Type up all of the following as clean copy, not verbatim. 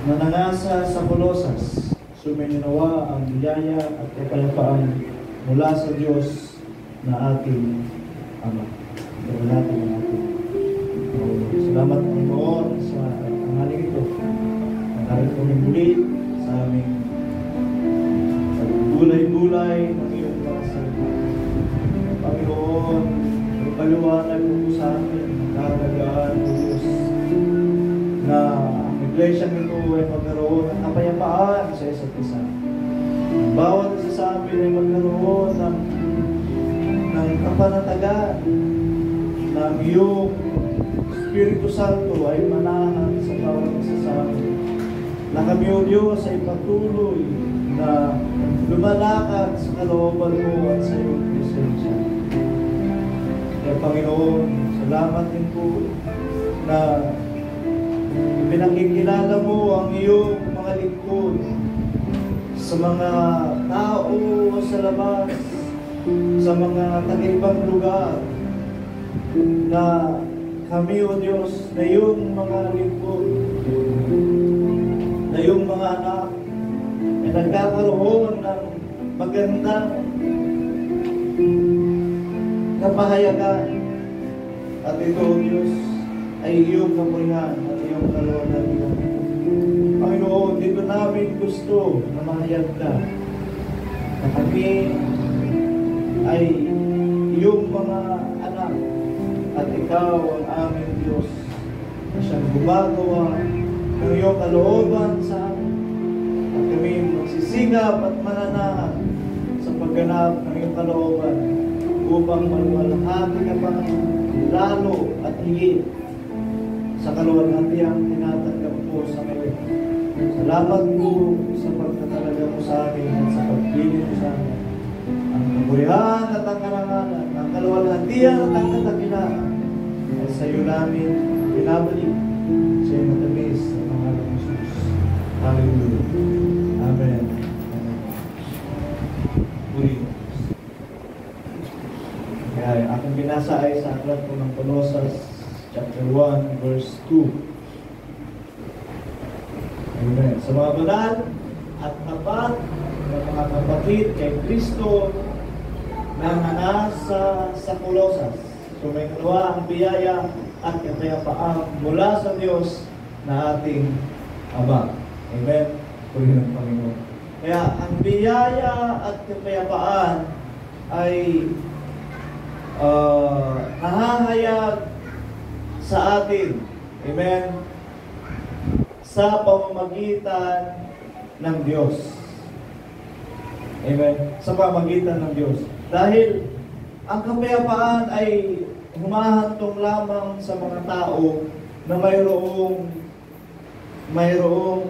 Nanangasa sa Colosas, sumainawa ang biyaya at kapayapaan mula sa Diyos na ating Ama. Gawin natin ang ating salamat Panginoon sa tanghaling ito. Tanghaling kami muli sa aming gulay-gulay ng iyong mga salita. Panginoon, paliwanag mo sa amin ang kahalagaan ng Diyos na Iglesia nito ay magkaroon ng kapayapaan sa isa't isa. Bawat isa sa amin ay magkaroon ng kapanatagan ng iyong Espiritu Santo ay manahan sa bawat isa sa amin. Na kami o Diyos ay patuloy na lumalakad sa kalooban mo at sa iyong presensya. Kaya Panginoon, salamat din po na pinakikilala mo ang iyong mga lingkod sa mga tao sa labas, sa mga taga-ibang lugar, na kami o Diyos na iyong mga lingkod, na iyong mga anak, ay nagkakaroon ng magandang kapahayagan. At ito o Diyos ay iyong kapurihan at iyong kalooban. Panginoon, dito namin gusto na mahayag ka na kami ay iyong mga anak at ikaw ang aming Diyos na siyang gumagawa ng iyong kalooban sa amin at kami magsisigap at mananahan sa pagganap ng iyong kalooban upang maluwalhati ka pa lalo at higit sa kaluwalhati ang tinatanggap po sa ngayon. Salamat po sa pagtatalaga mo sa amin at sa pagpili mo sa amin. Ang kaburihan at ang karangalan, ang kaluwalhatian at ang katakilaan ay sa iyo namin binabalik sa iyong matamis sa pangalan ng Jesus. Hallelujah. Amen. Amen. Purihin. Kaya aking binasa ay sa aklat po ng Colosas chapter 1 verse 2. Amen. Sa mga banal at tapat na mga kapatid kay Kristo na nanasa sa Colosas, sumainawa ang biyaya at kapayapaan mula sa Diyos na ating Ama. Amen. Purihin ng Panginoon. Kaya ang biyaya at kapayapaan ay nahahayag sa atin. Amen. Sa pamamagitan ng Diyos. Amen. Sa pamamagitan ng Diyos. Dahil ang kapayapaan ay humahantong lamang sa mga tao na mayroong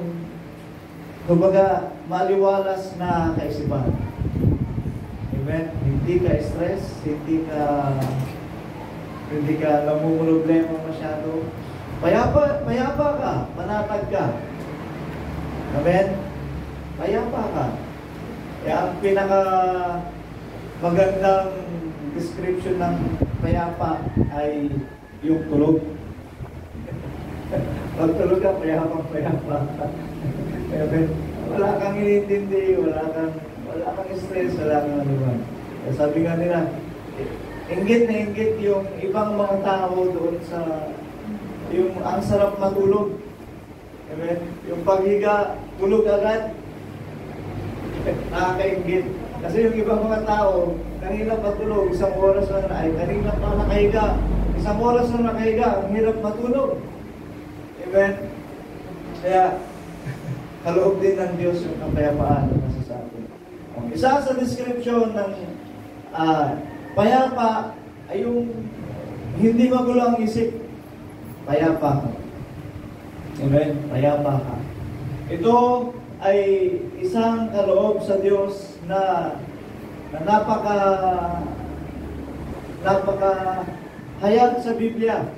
kumbaga maliwalas na kaisipan. Amen. Hindi ka stress, hindi ka namumroblema masyado. Payapa ka, panatag ka. Amen. Payapa ka. Kaya ang pinaka magandang description ng payapa ay yung tulog. Pag tulog ka, payapa. Amen. Wala kang inintindi, wala kang stress, wala kang anuman. Sabi nga nila, inggit na inggit yung ibang mga tao doon sa yung ang sarap matulog. Amen. Yung paghiga, tulog agad. Nakakainggit. Kasi yung ibang mga tao, kanina patulog, isang oras na kanina pa nakahiga. Isang oras na nakahiga, ang hirap matulog. Amen. Kaya kaloob din ng Diyos yung kapayapaan na nasa sa atin. Isa sa description ng payapa ay yung hindi magulo ang isip. Payapa ka. Amen? Payapa ka. Ito ay isang kaloob sa Diyos na napakahayag sa Biblia.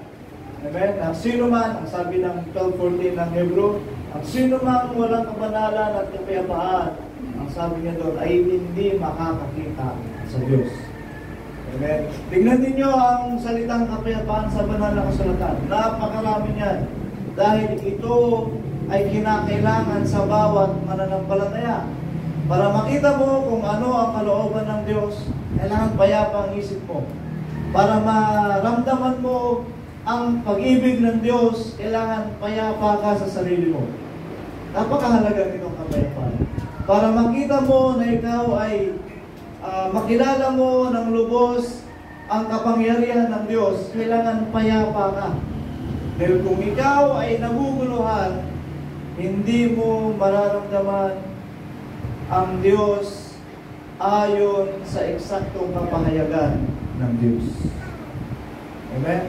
Amen? Ang sino man, ang sabi ng 12:14 ng Hebrew, ang sino man walang kabanalan at kapayapaan, ang sabi niya doon, ay hindi makakakita sa Diyos. Amen? Tingnan ninyo ang salitang kapayapaan sa banal na kasulatan. Napakarami niyan. Dahil ito ay kinakailangan sa bawat mananampalataya. Para makita mo kung ano ang kalooban ng Diyos, kailangan payapa ang isip mo. Para maramdaman mo ang pag-ibig ng Diyos, kailangan payapa ka sa sarili mo. Napakahalaga nitong kapayapaan. Para makita mo na ikaw ay makilala mo ng lubos ang kapangyarihan ng Diyos, kailangan payapa ka. Dahil kung ikaw ay naguguluhan, hindi mo mararamdaman ang Diyos ayon sa eksaktong kapahayagan ng Diyos. Amen?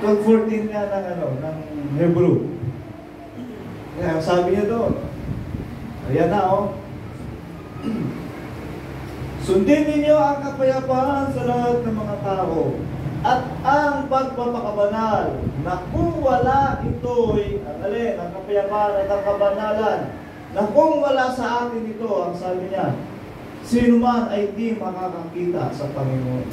12:14 nga ng Hebrew. Kaya sabi niya doon, ayan na sundin ninyo ang kapayapaan sa lahat ng mga tao at ang pagpapakabanal na kung wala ito'y, ang kapayapaan at ang kabanalan, na kung wala sa atin ito, ang sabi niya, sino man ay di makakakita sa Panginoon.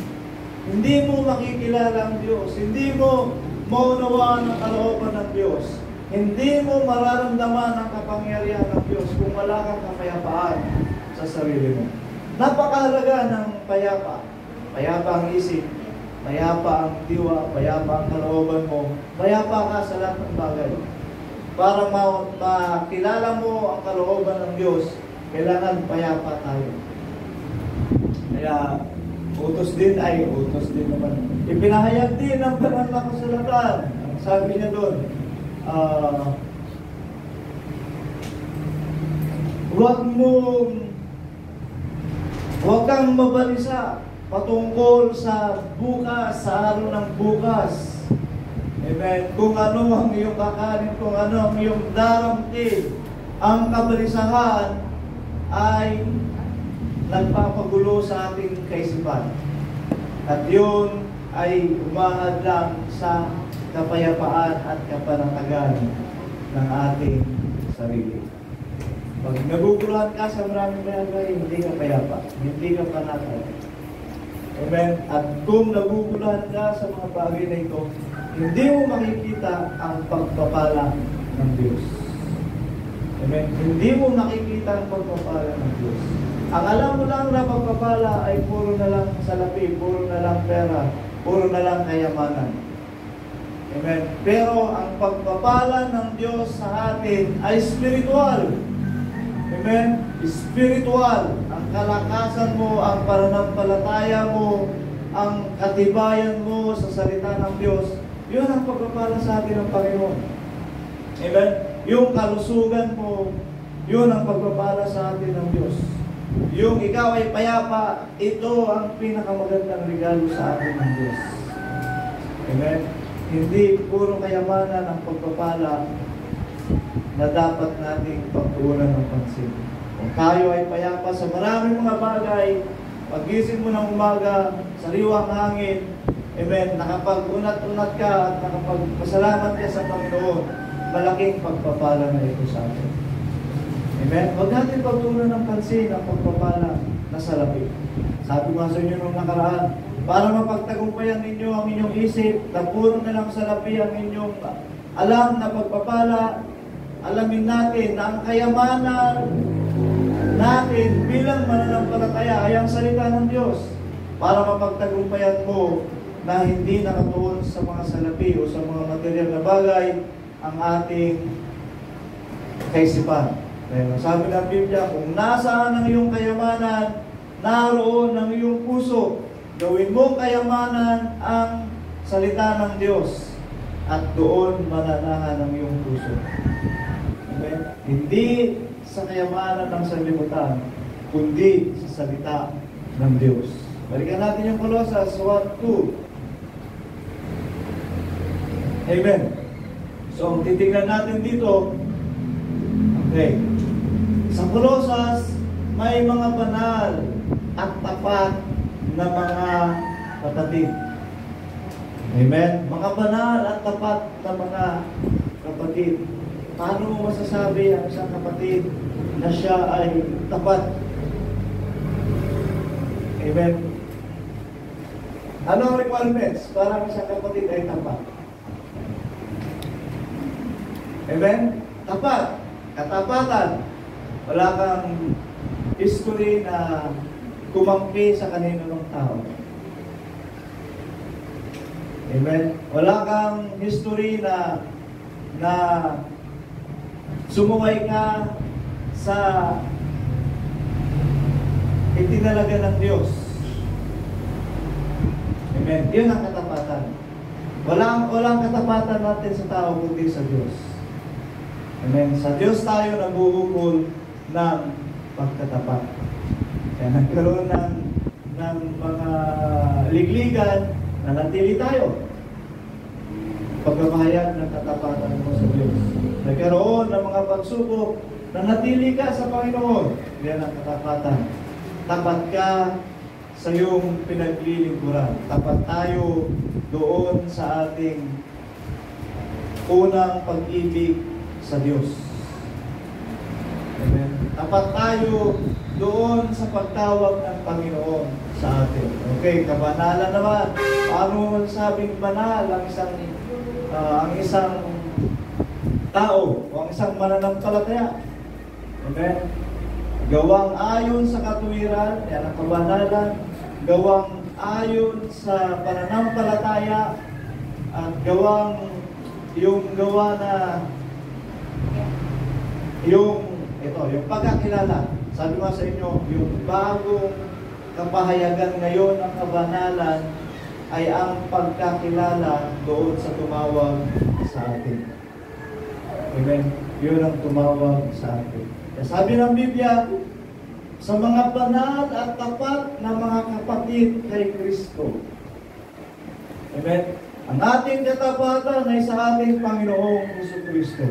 Hindi mo makikilala ang Diyos, hindi mo maunawaan ang kalooban ng Diyos, hindi mo mararamdaman ang kapangyarihan ng Diyos kung wala kang kapayapaan sa sarili mo. Napakahalaga ng payapa. Payapa ang isip, payapa ang diwa, payapa ang kalooban mo, payapa ka sa lahat ng bagay. Para makilala mo ang kalooban ng Diyos, kailangan payapa tayo. Kaya, utos din naman. Ipinahayag din ng banal na kasulatan. Ang sabi niya doon, huwag kang mabalisa patungkol sa bukas, sa araw ng bukas. Amen. Kung ano ang iyong kakanin, kung ano ang iyong daramtin, ang kabalisahan ay nagpapagulo sa ating kaisipan. At yun ay umahad lang sa kapayapaan at kapanatagan ng ating sarili. Pag naguguluhan ka sa maraming bagay, hindi ka payapa, hindi ka panatag. Amen? At kung naguguluhan ka sa mga bagay na ito, hindi mo makikita ang pagpapala ng Diyos. Amen? Hindi mo makikita ang pagpapala ng Diyos. Ang alam mo lang na pagpapala ay puro na lang salapi, puro na lang pera, puro na lang kayamanan. Amen? Pero ang pagpapala ng Diyos sa atin ay spiritual. Amen? Spiritual. Ang kalakasan mo, ang pananampalataya mo, ang katibayan mo sa salita ng Diyos, yun ang pagpapala sa atin ng Panginoon. Amen? Yung kalusugan mo, yun ang pagpapala sa atin ng Diyos. Yung ikaw ay payapa, ito ang pinakamagandang regalo sa atin ng Diyos. Amen? Hindi puro kayamanan ang pagpapala na dapat nating pagtuunan ng pansin. Kung tayo ay payapa sa maraming mga bagay, pagising mo ng umaga, sariwang hangin, amen, nakapag-unat-unat ka at nakapagpasalamat ka sa Panginoon, malaking pagpapala na ito sa atin. Amen? Huwag natin pagtuunan ng pansin ang pagpapala na salapi. Sabi ko sa inyo nung nakaraan, para mapagtagumpayan ninyo ang inyong isip, na puro na lang salapi ang inyong alam na pagpapala, alamin natin na ang kayamanan natin bilang mananampalataya ay ang salita ng Diyos para mapagtagumpayan mo na hindi nakatuon sa mga salapi o sa mga material na bagay ang ating kaisipan. Dahil sabi ng Biblia, kung nasaan ang iyong kayamanan, naroon ang iyong puso. Gawin mong kayamanan ang salita ng Diyos at doon mananahan ang iyong puso. Amen? Hindi sa kayamanan ng sanlibutan, kundi sa salita ng Diyos. Balikan natin yung Colossus 1:2. Amen. So, ang titignan natin dito, okay, sa Colossus, may mga banal at tapat na mga kapatid. Amen. Mga banal at tapat na mga kapatid. Paano mo masasabi ang isang kapatid na siya ay tapat? Amen. Ano ang requirements para ang isang kapatid ay tapat? Amen? Tapat. Katapatan. Wala kang history na kumampi sa kanino ng tao. Amen? Wala kang history na sumuway ka sa itinalaga ng Diyos. Amen? Yun ang katapatan. Walang katapatan natin sa tao kundi sa Diyos. Amen? Sa Diyos tayo nabuhukol ng pagkatapat. Kaya nagkaroon ng mga ligligan na natili tayo. Pagkabahayag ng katapatan mo sa Diyos. Nagkaroon ng mga pagsubok na natili ka sa Panginoon. Yan ang katapatan. Tapat ka sa iyong pinaglilingkuran. Tapat tayo doon sa ating unang pag-ibig sa Diyos. Amen. Tapat tayo doon sa pagtawag ng Panginoon sa atin. Okay, kabanalan naman. Paano sabing banal ang isang tao o ang isang mananampalataya? Amen. Gawang ayon sa katuwiran, yan ang kabanalan. Gawang ayon sa pananampalataya at yung pagkakilala. Sabi ko sa inyo, yung bagong kapahayagan ngayon ng kabanalan ay ang pagkakilala doon sa tumawag sa atin. Amen? Yun ang tumawag sa atin. Sabi ng Biblia, sa mga banal at tapat na mga kapatid kay Kristo. Amen? Ang ating katapatan ay sa ating Panginoong Jesucristo.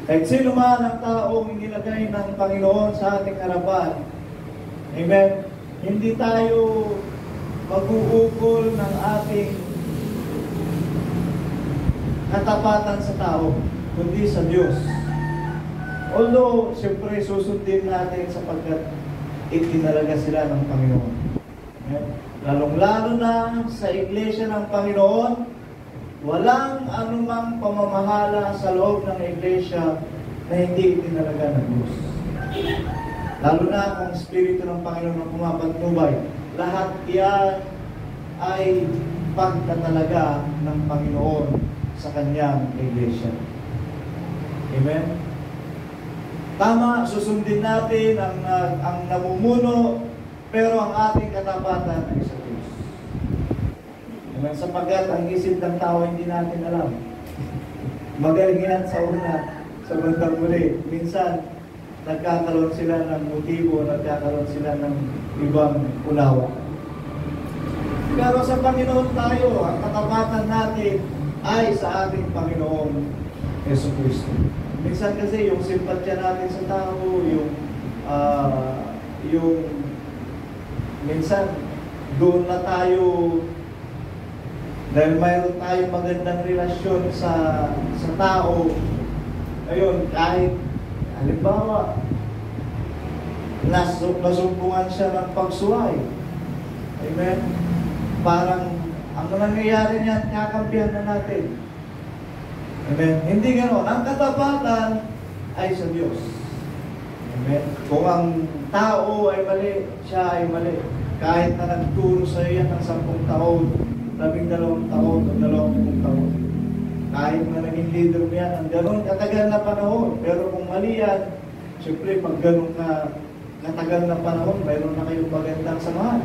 Kahit sino man ang taong inilagay ng Panginoon sa ating harapan, amen, hindi tayo mag-uukol ng ating katapatan sa tao, kundi sa Diyos. Although, siyempre, susundin natin sapagkat itinalaga sila ng Panginoon. Amen? Lalong-lalo na sa iglesia ng Panginoon, walang anumang pamamahala sa loob ng iglesia na hindi itinalaga ng Diyos. Lalo na kung Espiritu ng Panginoon ang pumapatnubay, lahat yan ay pagtatalaga ng Panginoon sa kanyang iglesia. Amen? Tama, susundin natin ang namumuno, pero ang ating katapatan ay sa Diyos. Amen? Sapagkat ang isip ng tao hindi natin alam. Magaling yan sa una, sa bandang muli. Minsan, nagkakaroon sila ng motibo, nagkakaroon sila ng ibang unawa. Pero sa Panginoon tayo, ang katapatan natin ay sa ating Panginoong Jesucristo. Minsan kasi yung simpatya natin sa tao, yung minsan doon na tayo dahil mayroon tayong magandang relasyon sa tao. Ayun, kahit halimbawa nasumpungan siya ng pagsuway. Amen? Parang ang nangyayari niyan, kakampihan na natin. Amen? Hindi ganoon. Ang katapatan ay sa Diyos. Amen? Kung ang tao ay mali, siya ay mali. Kahit na nagturo sa iyo yan ng 10 taon, 12 taon, o 20 taon. Kahit na naging leader mo yan, ang ganoon katagal na panahon. Pero kung mali yan, siyempre pag ganoon katagal na panahon, mayroon na kayong magandang samahan.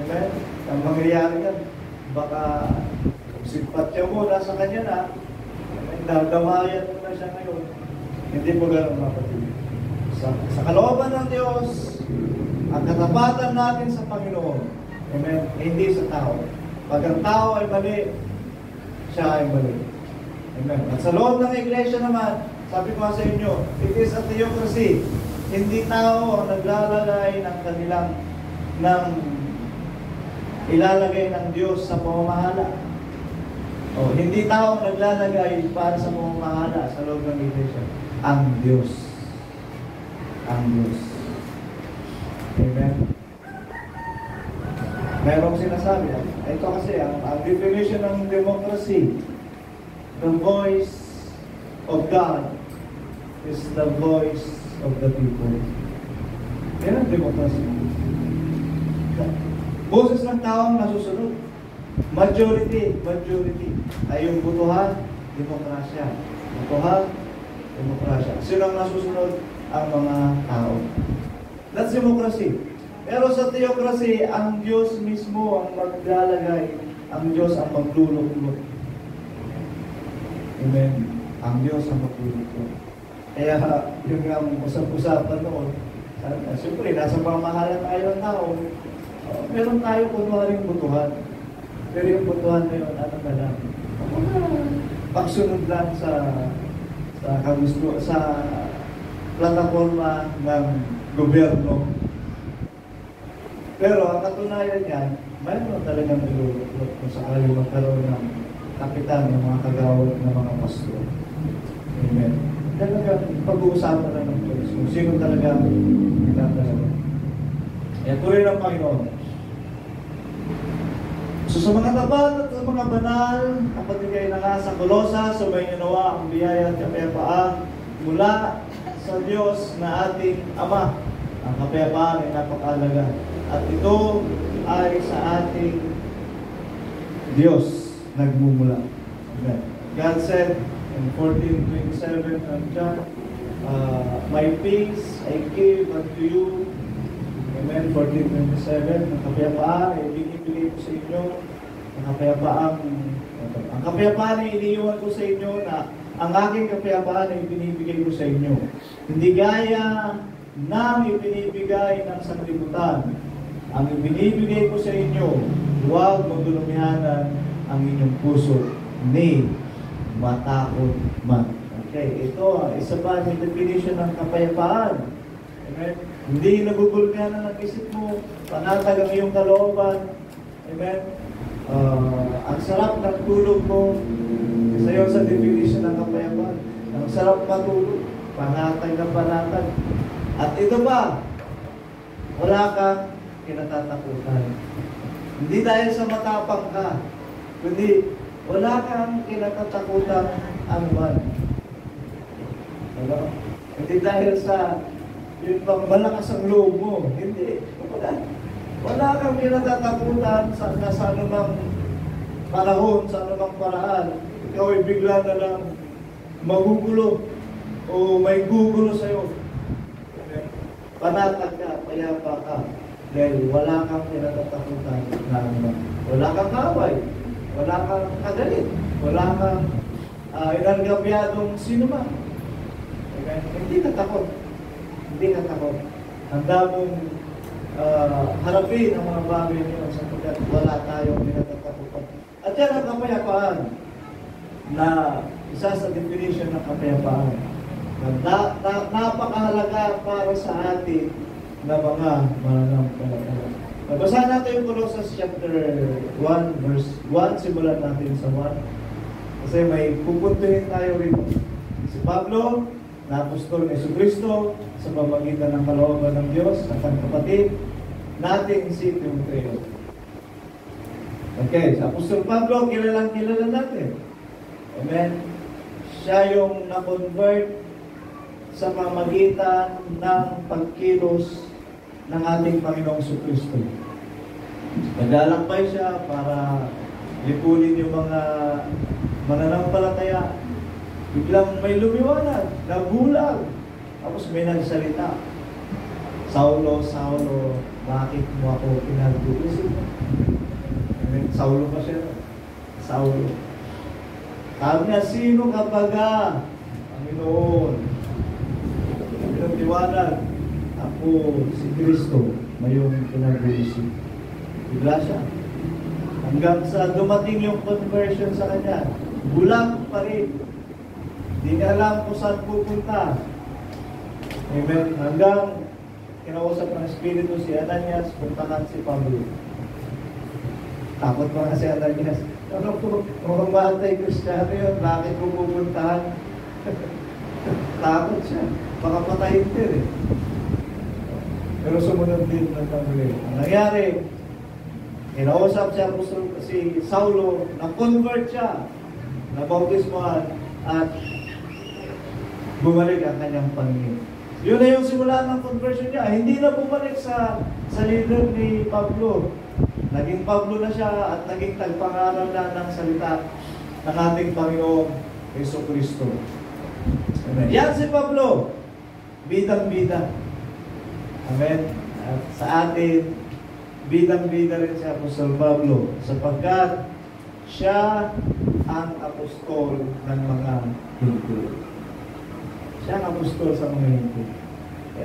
Amen? Ang mangyayari yan, baka simpatya mo nasa kanya na, dadawayan mo na siya ngayon. Hindi po ganoon mga kapatid. Sa kalooban ng Diyos, ang katapatan natin sa Panginoon, amen, hindi sa tao. Pag ang tao ay mali, siya ay mali. Amen. At sa loob ng iglesia naman, sabi ko sa inyo, it is a theocracy. Hindi tao ang naglalagay ng kanilang ilalagay ng Diyos sa pamamahala. O, hindi tao ang naglalagay para sa pamamahala sa loob ng iglesia. Ang Diyos. Ang Diyos. Amen. Merong sinasabi. Ito kasi, ang definition ng democracy, the voice of God is the voice of the people. Yan ang democracy. Boses ng taong nasusunod. Majority ay yung butuhan, demokrasya. Butuhan, demokrasya. Sino ang nasusunod? Ang mga tao. That's democracy. Pero sa theocracy, ang Diyos mismo ang maglalagay, ang Diyos ang magluluklo. Amen. Ang Diyos ang magluluklo. Kaya yung usap-usapan noon, siyempre, nasa pamahalan tayo ng tao, meron tayo kunwaring butuhan. Pero yung butuhan na yun, ano na lang? Pagsunod lang sa plataforma ng gobyerno. Pero ang katunayan yan, mayroon talagang niluluklot kung sakali magkaroon ng kapitan ng mga kagawad ng mga pastor. Amen. Talagang pag-uusapan na ng Diyos kung sino talaga talaga. Yan tuloy ng Panginoon. So sa mga tapat at sa mga banal, napatigay na nga sa Kolosas, sumayin nawa ang biyaya at kapayapaan mula sa Diyos na ating Ama. Ang kapayapaan ay napakahalaga. At ito ay sa ating Diyos nagmumula. Amen. God said in 14:27 ng John, my peace I give unto you. Amen. 14:27. Ang kapayapaan ay binibigay ko sa inyo. Ang kapayapaan ay iniiwan ko sa inyo na ang aking kapayapaan ay binibigay ko sa inyo. Hindi gaya ng ibinibigay ng sanglibutan. Ang ibinibigay ko sa inyo, huwag magdulumihanan ang inyong puso ni matakot man. Okay, ito isa pa ang definition ng kapayapaan. Amen. Hindi nagugulumihanan ang isip mo, panatag ang iyong kalooban. Amen. Ang sarap ng tulog mo, isa yun sa definition ng kapayapaan. Ang sarap matulog, panatag na panatag. At ito ba, wala kang kinatatakutan. Hindi dahil sa matapang ka, kundi wala kang kinatatakutan anuman. Diba? Hindi dahil sa yung pang malakas ang loob mo. Hindi. Wala kang kinatatakutan sa anumang panahon, sa anumang paraan. Ikaw ay bigla na lang magugulo o may gugulo sa'yo. Panatag ka, payapa ka. Dahil wala kang kinatatakutan na anuman. Wala kang kaway. Wala kang kagalit. Wala kang inargabyadong sinuman. Hindi ka takot. Hindi ka takot. Handa mong harapin ang mga bagay niyo sapagkat wala tayong kinatatakutan. At yan ang kapayapaan na isa sa definition ng kapayapaan. Napakahalaga para sa atin na mga mananampalataya. Babasahin natin yung Colossus chapter 1 verse 1. Simulan natin sa 1. Kasi may pupuntuhin tayo rin. Si Pablo, na apostol ni Jesucristo, sa pamamagitan ng kalooban ng Diyos, at ang kapatid natin si Timoteo. Okay, sa apostol Pablo, kilalang natin. Amen. Siya yung na-convert sa pamamagitan ng pagkilos ng ating Panginoong Jesucristo. Naglalakbay siya para lipunin yung mga mananampalataya. Biglang may lumiwanag, nabulag. Tapos may nagsalita. Saulo, Saulo, bakit mo ako pinagdudusin? Saulo pa siya. Saulo. Sabi niya, sino ka baga, Panginoon? liwanag, ako si Kristo, mayong pinag-iisip. Bigla siya. Hanggang sa dumating yung conversion sa kanya, bulang pa rin. Hindi niya alam kung saan pupunta. Amen. Hanggang kinausap ng Espiritu si Ananias, puntahan si Pablo. Takot pa nga si Ananias. Ano po, mukhang maantay Kristiyano yun, bakit ko pupuntahan? Takot siya. Baka patayin din eh. Pero sumunod din ng Pablo. Ang nangyari, kinausap siya si Saulo, na-convert siya, na-bautismohan, at bumalik ang kanyang Panginoon. Yun na yung simula ng conversion niya. Hindi na bumalik sa leader ni Pablo. Naging Pablo na siya at naging tagpangaral na ng salita ng ating Panginoong Jesucristo. Amen. Yan si Pablo. Bidang-bida. Amen. At sa atin, bidang-bida rin si Apostol Pablo sapagkat siya ang apostol ng mga Hintay. Siya ang apostol sa mga Hintay.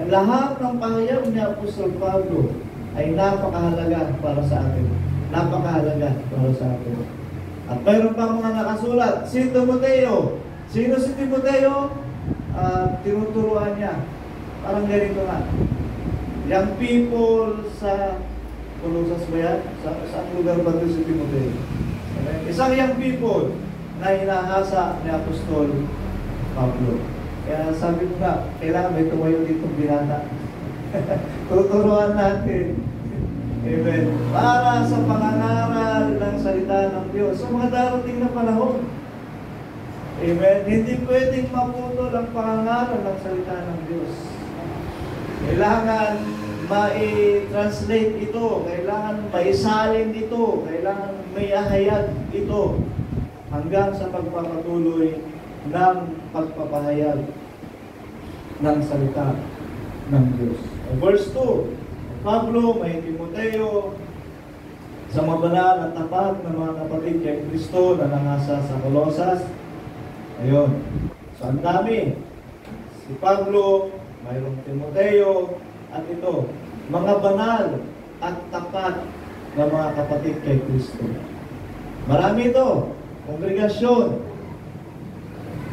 Lahat ng pahayag ni Apostol Pablo ay napakahalaga para sa atin. Napakahalaga para sa atin. At mayroon pa mga nakasulat. Si Timoteo. Sino si Timoteo? Tinuturuan niya. Parang ganito nga. Young people sa Colossus ba yan? Saan lugar ba ito si Timoteo? Isang young people na hinahasa ni Apostol Pablo. Kaya sabi ko nga, kailangan may tumayo dito binata. Tuturuan natin. Amen. Para sa pangangaral ng salita ng Diyos sa mga darating na panahon. Amen. Hindi pwedeng maputol ang pangangaral ng salita ng Diyos. Kailangan mai-translate ito. Kailangan maisalin ito. Kailangan may ahayag ito hanggang sa pagpapatuloy ng pagpapahayag ng salita ng Diyos. Verse 2, Pablo, may Timoteo, sa mabanal at tapat na mga kapatid kay Kristo na nangasa sa Colossus. Ayun. So, ang dami. Si Pablo, mayroong Timoteo, at ito, mga banal at tapat na mga kapatid kay Kristo. Marami ito. Kongregasyon.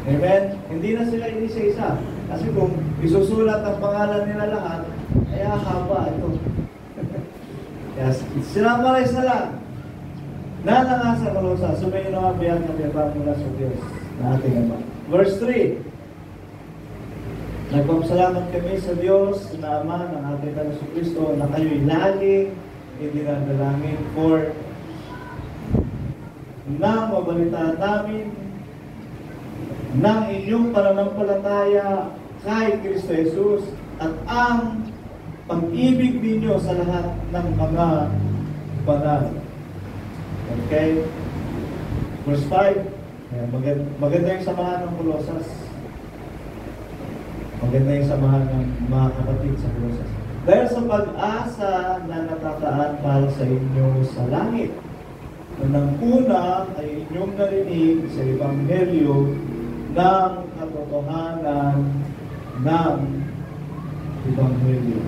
Amen? Hindi na sila inisa-isa. Kasi kung isusulat ang pangalan nila lahat, ay haba ito. Kaya sinamarize na lang na nangasa Colossus, sumayin na ang biyag na biyabang mula sa Diyos na ating Ama. Verse 3, nagpapasalamat kami sa Diyos na Ama ng ating Jesucristo na kayo'y laging idinadalangin for na mabalitaan namin ng inyong pananampalataya kay Kristo Jesus at ang pag-ibig ninyo sa lahat ng mga banal. Okay? Verse 5, maganda yung samahan ng Colossus. Maganda yung samahan ng mga kapatid sa Colossus. Dahil sa pag-asa na natataan para sa inyo sa langit, nang una ay inyong narinig sa Ebanghelyo ng katotohanan ng Ebanghelyo.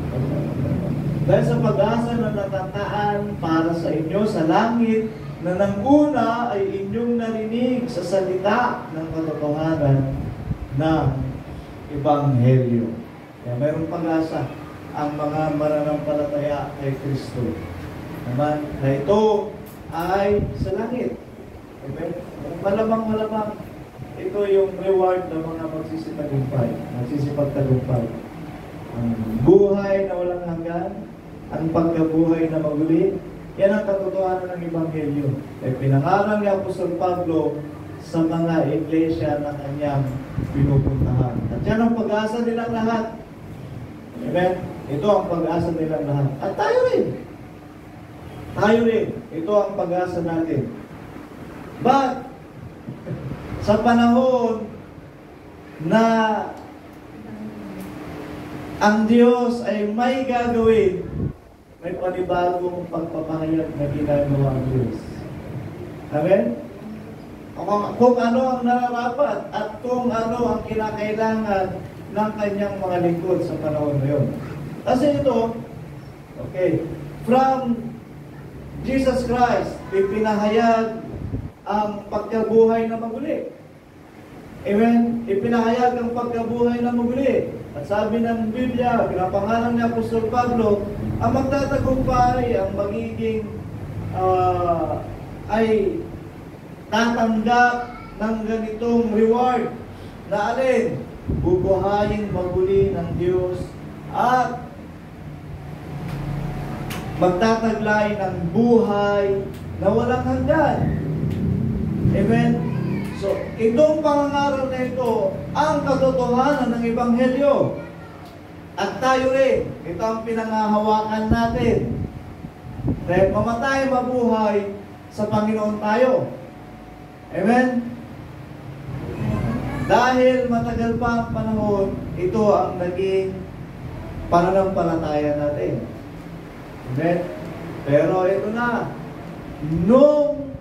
Dahil sa pag-asa na natataan para sa inyo sa langit, na nang una ay inyong narinig sa salita ng katotohanan ng Ebanghelyo. Kaya mayroong pag-asa ang mga mananampalataya kay Kristo. Naman na ito ay sa langit. Okay? Malamang ito yung reward ng mga magsisipagtagumpay. Ang buhay na walang hanggan, ang pagkabuhay na maguli, yan ang katotohanan ng Ebanghelyo. Pinangaral ni Apostol Pablo sa mga iglesia na kanyang pinupuntahan. At yan ang pag-asa nilang lahat. Amen? Ito ang pag-asa nilang lahat. At tayo rin. Tayo rin. Ito ang pag-asa natin. But, sa panahon na ang Diyos ay may gagawin, may panibagong pagpapahayag na ginagawa ang Diyos. Amen? Kung ano ang nararapat at kung ano ang kinakailangan ng kanyang mga lingkod sa panahon na yun. Kasi ito, okay, from Jesus Christ, ipinahayag ang pagkabuhay na maguli. Amen? Ipinahayag ang pagkabuhay na maguli. At sabi ng Biblia, pinapangalan ni Apostol Pablo, ang magtatagumpay, ang magiging ay tatanggap ng ganitong reward na alin? Bubuhayin maguli ng Diyos at magtataglay ng buhay na walang hanggan. Amen? So, itong pangangaral na ito, ang katotohanan ng Ebanghelyo. At tayo rin, ito ang pinangahawakan natin. Dahil mamatay, mabuhay, sa Panginoon tayo. Amen? Dahil matagal pa ang panahon, ito ang naging pananampalataya natin. Amen? Pero ito na, nung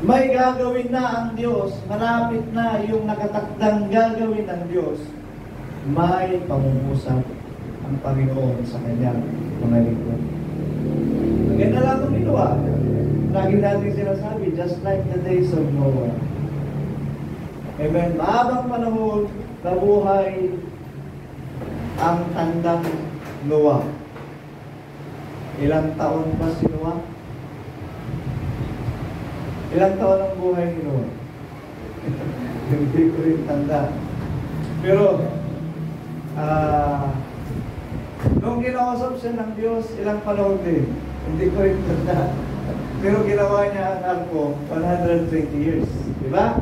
may gagawin na ang Diyos, malapit na yung nakatakdang gagawin ng Diyos, may pangungusap ang Panginoon sa kanyang mga lingkod. Ngayon na lang ang ginawa. Lagi natin sinasabi, just like the days of Noah. Amen. Mahabang panahon, nabuhay ang tandang Noah. Ilang taon ba si Noah? Ilang taon ang buhay ni Noah? Hindi ko rin tanda. Pero, nung kinausap siya ng Diyos, ilang panahon din? Hindi ko rin tanda. Pero ginawa niya ang arko 120 years. Di ba?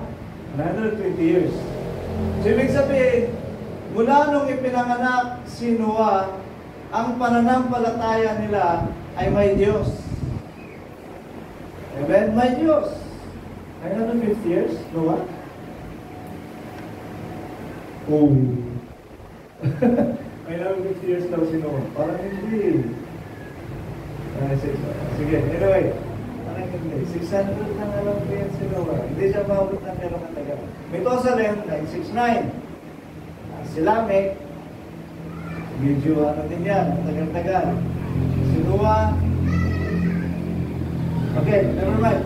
120 years. So, ibig sabihin, mula nung ipinanganak si Noah, ang pananampalataya nila ay may Diyos. Amen? May Diyos. Ay 150 years, Noah? Oh. May 150 years daw si Noah. Parang hindi. Sige, anyway. Parang hindi. 600 na alam ko yan si Noah. Hindi siya maabot ng gano'ng katagal. Methuselah, 969. Si Lamech, medyo ano din yan, tagal-tagal. Si Noah, okay, never mind.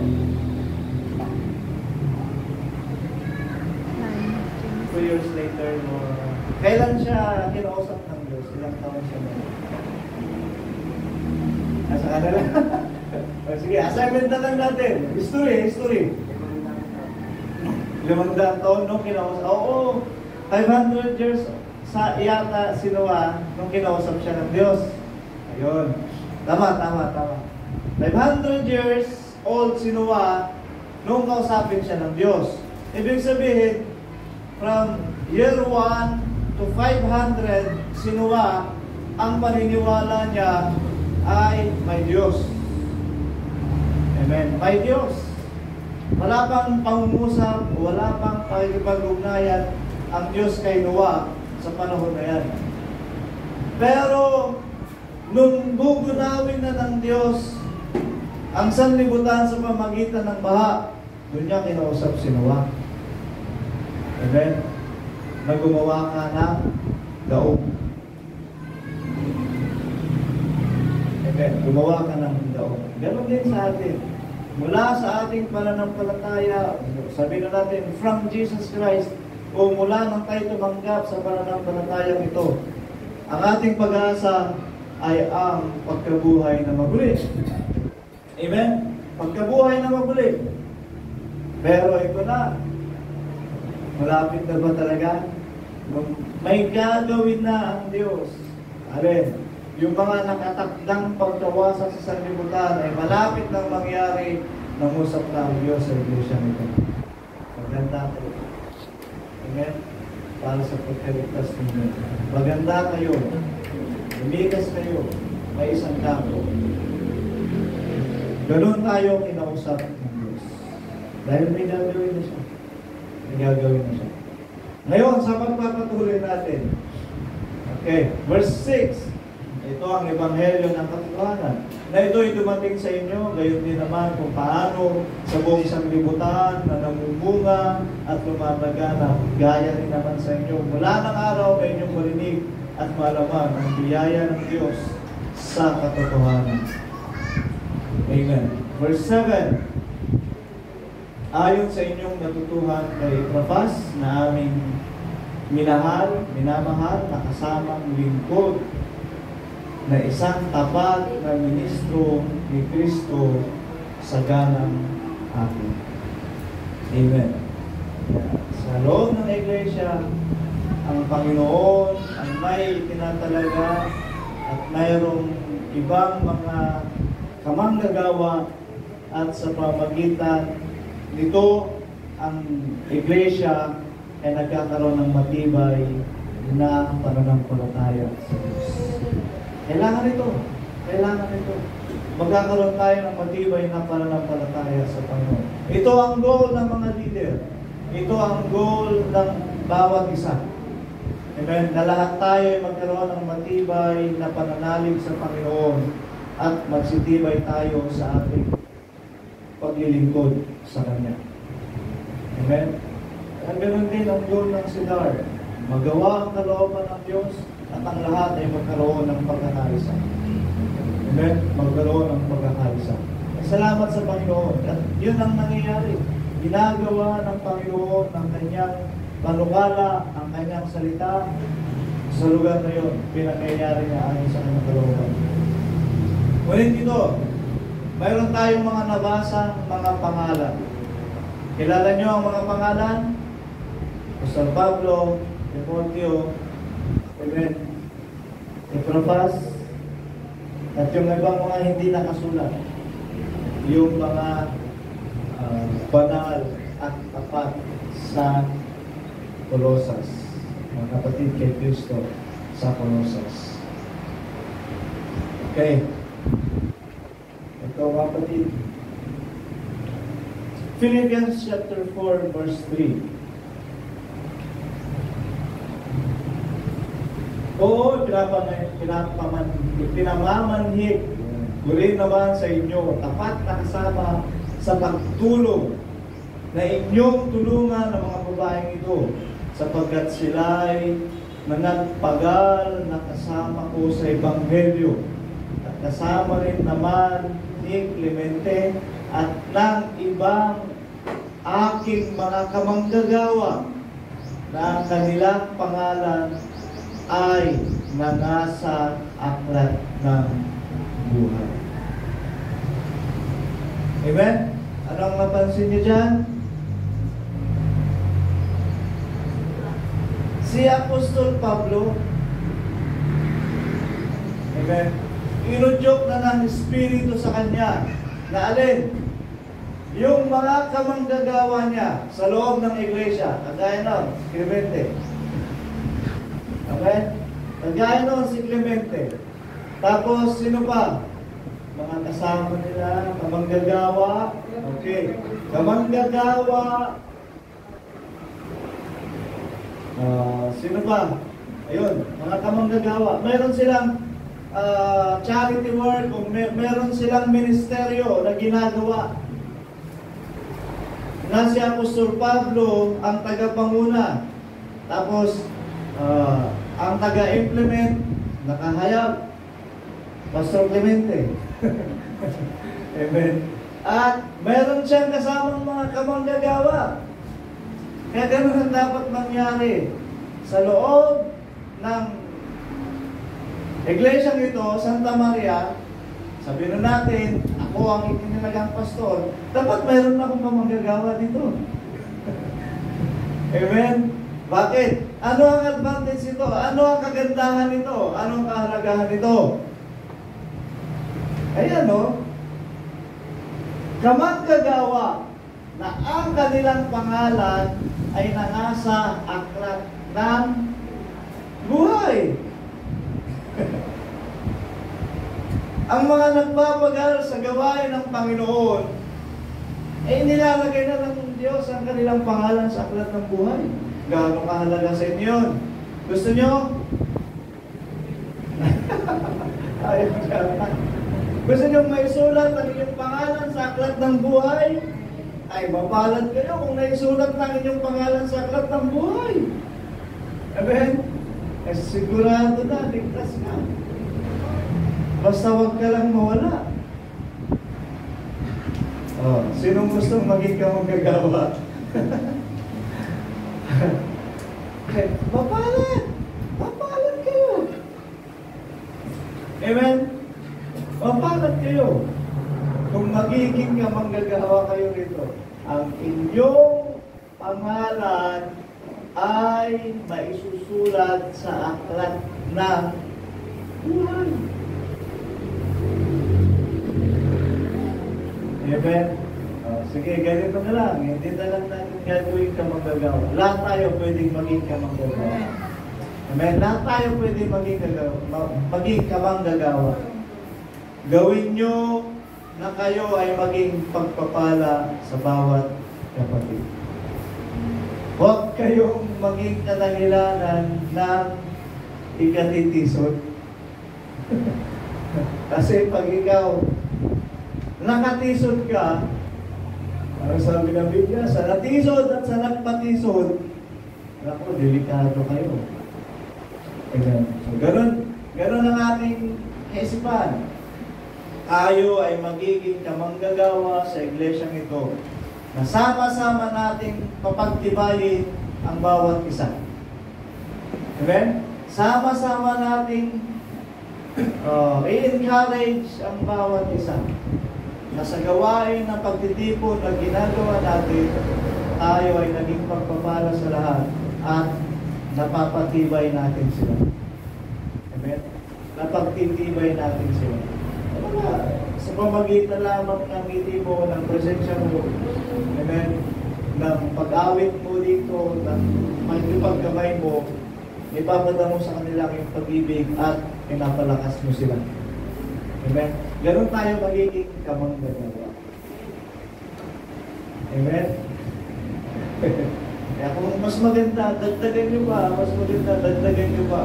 2 years later, kailan siya kinausap ng Diyos? Ilang taon siya na? Nasa kanila? Sige, assignment na lang natin. History. 500 taon nung kinausap. Oo, 500 years sa yata si Noah nung kinausap siya ng Diyos. Ayun. Tama. 500 years old si Noah nung kausapin siya ng Diyos. Ibig sabihin, from year 1 to 500, si Noah, ang paniniwala niya ay may Diyos. Amen. May Diyos. Wala pang pangungusap, wala pang pakikipag-ugnayan ang Diyos kay Noah sa panahon na yan. Pero, nung gugunawin na ng Diyos ang sanlibutan sa pamagitan ng baha, doon niya kinausap si Noah. Amen? Na gumawa ka ng daog. Amen? Gumawa ka ng daog. Ganon din sa atin. Mula sa ating pananampalataya, sabihin na natin, from Jesus Christ, o mula nang tayo tumanggap sa pananampalatayang ito, ang ating pag-asa ay ang pagkabuhay na maguli. Amen? Pagkabuhay na maguli. Pero ito na, malapit na ba talaga? May gagawin na ang Diyos. Alin? Yung mga nakatakdang pagkawasak sa sanlibutan ay malapit nang mangyari, nangusap na ang Diyos sa iglesia nito. Maganda kayo. Amen? Para sa pagkaligtas ninyo. Maganda kayo. Lumigas kayo. May isang kampo. Ganun tayo kinausap ng Diyos. Dahil may gagawin na siya. May gagawin na siya. Ngayon, sa pagpapatuloy natin. Okay, verse 6. Ito ang ebanghelyo ng katotohanan. na ito'y dumating sa inyo, gayon din naman kung paano sa buong sanglibutan na namumunga at lumatagana, gaya rin naman sa inyo. Mula ng araw na inyong marinig at malaman ang biyaya ng Diyos sa katotohanan. Amen. Verse 7. Ayon sa inyong natutuhan kay Epaphras na aming minamahal na kasamang lingkod na isang tapat na ministro ni Kristo sa ganang atin. Amen. Sa loob ng Iglesia, ang Panginoon ay may tinatalaga at mayroong ibang mga kamanggagawa at sa pamagitan nito ang Iglesia ay nagkakaroon ng matibay na pananampalataya sa Diyos. Kailangan ito. Kailangan ito. Magkakaroon tayo ng matibay na pananampalataya sa Panginoon. Ito ang goal ng mga leader. Ito ang goal ng bawat isa. Amen. Na lahat tayo ay magkaroon ng matibay na pananalig sa Panginoon at magsitibay tayo sa ating paglilingkod sa Kanya. Amen. At ganoon din ang goal ng SIDAR. Magawa ang kalooban ng Diyos at ang lahat ay magkaroon ng pagkakaisa. Amen? Magkaroon ng pagkakaisa. Salamat sa Panginoon. At yun ang nangyayari. Ginagawa ng Panginoon ang kanyang panukala, ang kanyang salita sa lugar na yun. Pinangyayari niya ayon sa kanyang kalooban. Ngunit dito, mayroon tayong mga nabasang mga pangalan. Kilala niyo ang mga pangalan? Apostol Pablo, Timoteo, Amen, Epaphras, at yung ibang mga hindi nakasulat, yung mga banal at tapat sa Colosas, mga kapatid kay Kristo sa Colosas. Okay. Ito kapatid. Philippians chapter 4 verse 3. Oo, pinamamanhik ko rin naman sa inyo, tapat na kasama sa pagtulong na inyong tulungan ng mga babaeng ito, sapagkat sila'y nagpagal na kasama ko sa Ebanghelyo, at kasama rin naman ni Clemente at ng ibang aking mga kamanggagawa na kanilang pangalan ay nasa aklat ng buhay. Amen? Anong napansin niyo dyan? Si Apostol Pablo, amen, inudyok na ng Espiritu sa kanya na alin? Yung mga kamanggagawa niya sa loob ng iglesia, kagaya nun, Clemente. Okay? Kagaya nun si Clemente. Tapos, sino pa? Mga kasama nila, kamanggagawa. Okay. Kamanggagawa. Sino pa? Ayun, mga kamanggagawa. Meron silang charity work, o meron silang ministeryo na ginagawa. Na si Apostol Pablo ang tagapanguna. Tapos, ang taga-implement, nakahayag, Pastor Clemente. Amen. At meron siyang kasamang mga kamanggagawa. Kaya ganun ang dapat mangyari sa loob ng iglesyang ito, Santa Maria. Sabihin na natin, ako ang itinalagang pastor, dapat meron akong kamanggagawa dito. Amen. Bakit? Ano ang advantage nito? Ano ang kagandahan nito? Ano ang kahalagahan nito? Ayan, no? Kamanggagawa na ang kanilang pangalan ay nangasa aklat ng buhay. Ang mga nagpapagal sa gawain ng Panginoon ay nilalagay na ng Diyos ang kanilang pangalan sa aklat ng buhay. Gaano kahalaga sa inyo yun? Gusto nyo? Ayaw dyan. Gusto nyo maisulat ang inyong pangalan sa aklat ng buhay? Ay, mapalad kayo kung naisulat ng inyong pangalan sa aklat ng buhay. Amen? Eh, sigurado na, ligtas ka. Basta huwag ka lang mawala. Oh, sinong gustong maging kamagagawa? Mapalad! Mapalad kayo! Amen? Mapalad kayo! Kung magiging kamanggagawa kayo rito, ang inyong pangalan ay maisusulat sa aklat ng buhay. Amen? Sige, ganito na lang. Hindi na lang natin gagawin kamanggagawa. Lahat tayo pwedeng maging kamanggagawa. Amen? Lahat tayo pwedeng maging kamanggagawa. Gawin nyo na kayo ay maging pagpapala sa bawat kapatid. Huwag kayong maging kadahilanan ng ikatitisod. Kasi pag ikaw nakatisod ka, ano sabi ng Biblia, sa natisod at sa nagpatisod, ako, delikado kayo. Amen. So, ganun ang ating kaisipan. Tayo ay magiging kamanggagawa sa iglesyang ito. Nasama-sama nating papagtibayin ang bawat isa. Amen? Sama-sama nating i-encourage ang bawat isa. Na sa gawain ng pagtitipon na ginagawa natin, tayo ay naging pagpapala sa lahat at napapatibay natin sila. Amen? Napagtitibay natin sila. Sa pamagitan lamang ng ngiti mo, ng presensya mo, amen, ng pag-awit mo dito, ng pagkamay mo, ipapadala mo sa kanila ang pag-ibig at pinapalakas mo sila. Amen? Ganun tayo magiging kamanggagawa. Amen? Kaya kung mas maganda, dagdagan nyo pa, mas maganda, dagdagan nyo pa,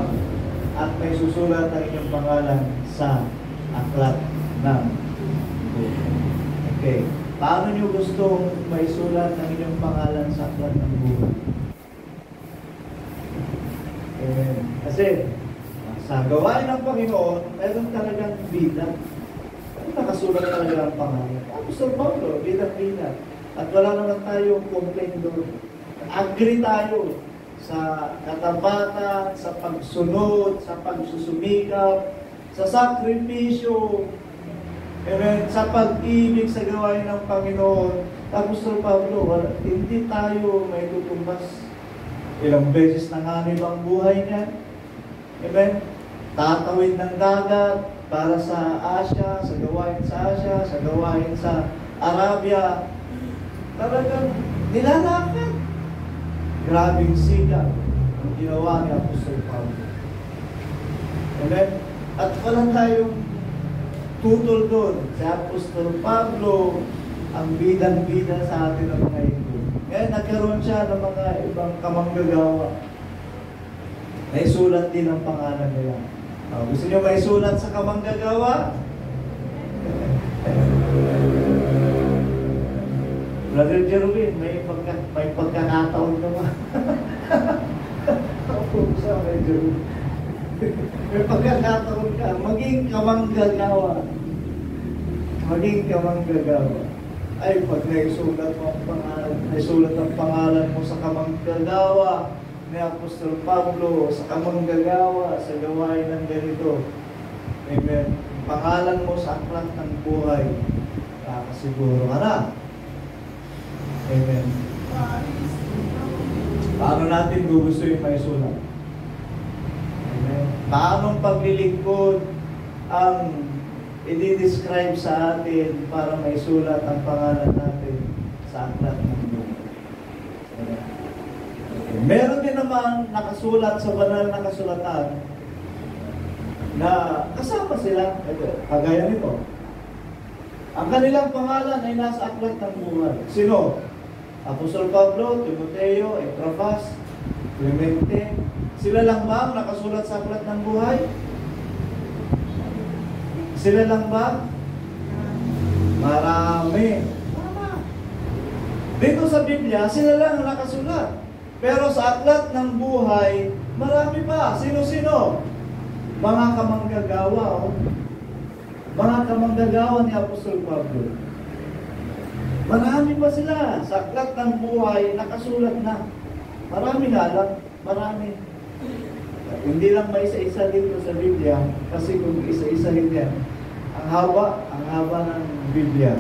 at may susulat ang inyong pangalan sa aklat ng buhay. Okay. Paano nyo gustong maisulat ang inyong pangalan sa aklat ng buhay? Amen. Kasi, sa gawain ng Panginoon, mayroon talagang bida. Nakasulat talaga ang pangalan. Apostol Pablo, bida-bida. At wala naman tayong complaint doon. Agree tayo sa katapatan, sa pagsunod, sa pagsusumikap, sa sakripisyo, amen, sa pag-ibig sa gawain ng Panginoon. Apostol Pablo, hindi tayo may tutumbas. Ilang beses nanganib ang buhay niya. Amen? Tatawid ng dagat para sa Asia, sa gawain sa Asia, sa gawain sa Arabia. Talagang nilalakad. Grabing siga ang ginawa ni Apostol Pablo. Amen? At wala tayong tutol doon. Si Apostol Pablo ang bidang-bida sa atin ng mga ito. Kaya nagkaroon siya ng mga ibang kamanggagawa. Naisulat din ang pangalan nila. Gusto niyo maisulat sa kamanggagawa? Brother Jerwin, may pagkakataon naman. Ako sa medyo. May pagkakataon ka, maging kamanggagawa. Maging kamanggagawa. Ay, pag naisulat mo ang pangalan, naisulat ang pangalan mo sa kamanggagawa ni Apostol Pablo, sa kamanggagawa, sa gawain ng ganito. Amen. Pangalan mo sa aklat ng buhay. Nakasiguro ka na. Amen. Paano natin gugustuhin maisulat? Amen. Paanong paglilingkod ang i-describe sa atin para maisulat ang pangalan natin sa aklat ng buhay? Amen. Meron din naman nakasulat sa banal na kasulatan na kasama sila, kagaya nito. Ang kanilang pangalan ay nasa aklat ng buhay. Sino? Apostol Pablo, Timoteo, Epaphras, Clemente. Sila lang ba ang nakasulat sa aklat ng buhay? Sila lang ba? Marami. Tama. Dito sa Biblia, sila lang ang nakasulat. Pero sa aklat ng buhay, marami pa. Sino-sino? Mga kamanggagawa. Oh. Mga kamanggagawa ni Apostol Pablo. Marami pa sila. Sa aklat ng buhay, nakasulat na. Marami na lang. Marami. Hindi lang may isa-isa dito sa Biblia. Kasi kung isa-isahin yan, ang haba ng Biblia.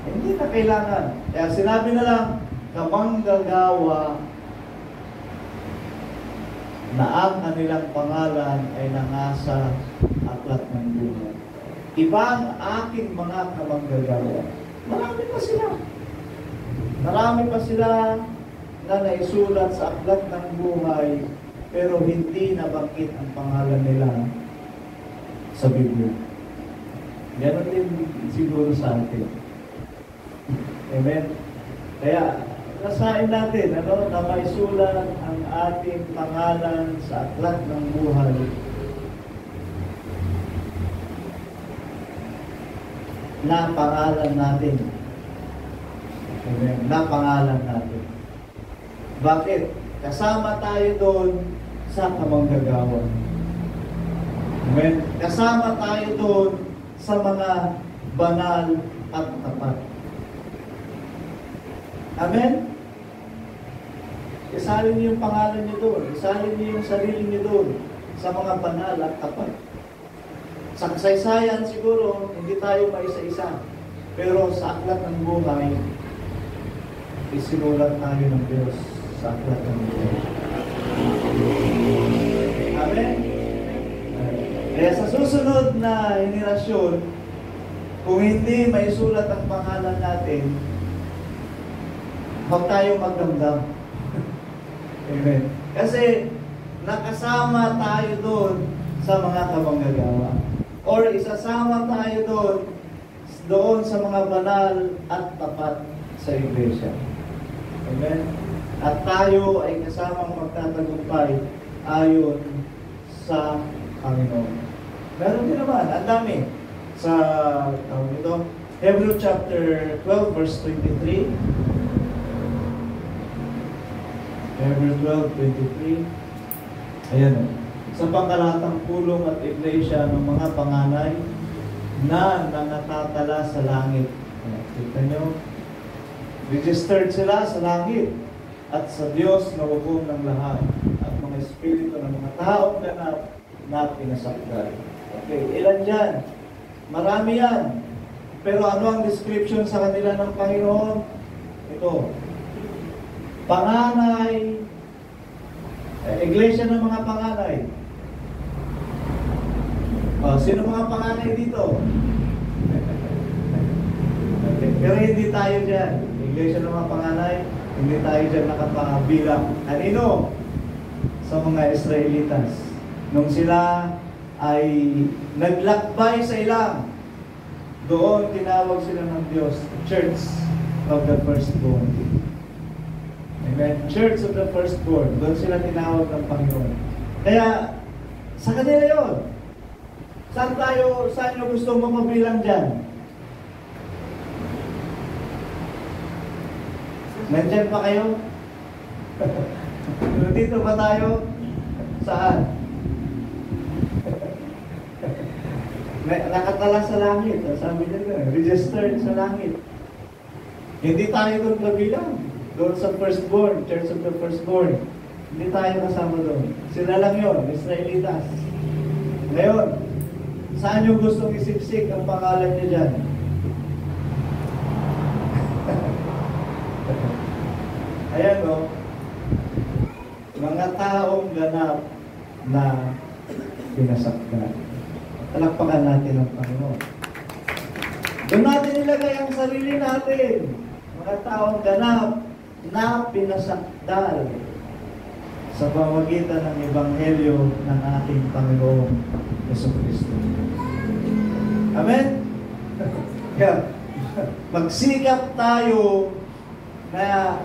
Hindi na kailangan. Kaya sinabi na lang, kamanggagawa na ang kanilang pangalan ay nangasa aklat ng buhay. Iba ang aking mga kamanggagawa. Marami pa sila. Marami pa sila na naisulat sa aklat ng buhay, pero hindi nabanggit ang pangalan nila sa Biblia. Ganon din siguro sa atin. Amen? Kaya, nasain natin, na maisulat ang ating pangalan sa aklat ng buhay. Na pangalan natin. Amen? Na pangalan natin. Bakit? Kasama tayo doon sa kamanggagawa. Amen? Kasama tayo doon sa mga banal at tapat. Amen? Isalin niyo yung pangalan niyo doon. Isalin niyo yung sarili niyo doon sa mga banal at tapat. Sa kasaysayan siguro, hindi tayo maisa-isa. Pero sa aklat ng buhay, isinulat tayo ng Diyos sa aklat ng buhay. Amen? Kaya sa susunod na henerasyon, kung hindi maisulat ang pangalan natin, huwag tayo magdamdam. Amen. Kasi nakasama tayo doon sa mga kamanggagawa. Or isasama tayo doon sa mga banal at tapat sa iglesia. Amen. At tayo ay kasamang magtatagumpay ayon sa Panginoon. Meron din naman, ang dami. Sa Hebrew chapter 12 verse 23. Hebrew 12:23. Ayan o. Sa pangkalatang pulong at iglesia ng mga panganay na nangatatala sa langit. Kita nyo? Registered sila sa langit at sa Diyos na hukom ng lahat at mga espiritu ng mga taong ganap na pinasakdal. Okay, ilan dyan? Marami yan. Pero ano ang description sa kanila ng Panginoon? Ito. Panganay, iglesia ng mga panganay. Sino mga panganay dito? Okay. Pero hindi tayo dyan. Iglesia ng mga panganay, hindi tayo dyan nakapabilang. Kanino? Sa mga Israelitas. Nung sila ay naglakbay sa ilang, doon tinawag sila ng Diyos, Church of the Firstborn. Amen. Church of the Firstborn. Doon sila tinawag ng Panginoon. Kaya, sa kanila yun. Saan nyo gusto mapabilang dyan? Nandyan pa kayo? Dito ba tayo? Saan? Nakatala sa langit. Sabi nila, registered sa langit. Hindi tayo doon kabilang. Doon sa firstborn, Church of the Firstborn. Hindi tayo kasama doon. Sila lang yun, Israelitas. Ngayon, saan nyo gustong isiksik ang pangalan nyo dyan? Ayan o. Mga taong ganap na pinasakdan. Talakpakan natin ang Panginoon. Doon natin nilagay ang sarili natin. Mga taong ganap na pinasakdal sa pamamagitan ng Ebanghelyo ng ating Panginoong Jesucristo. Amen? Magsikap tayo na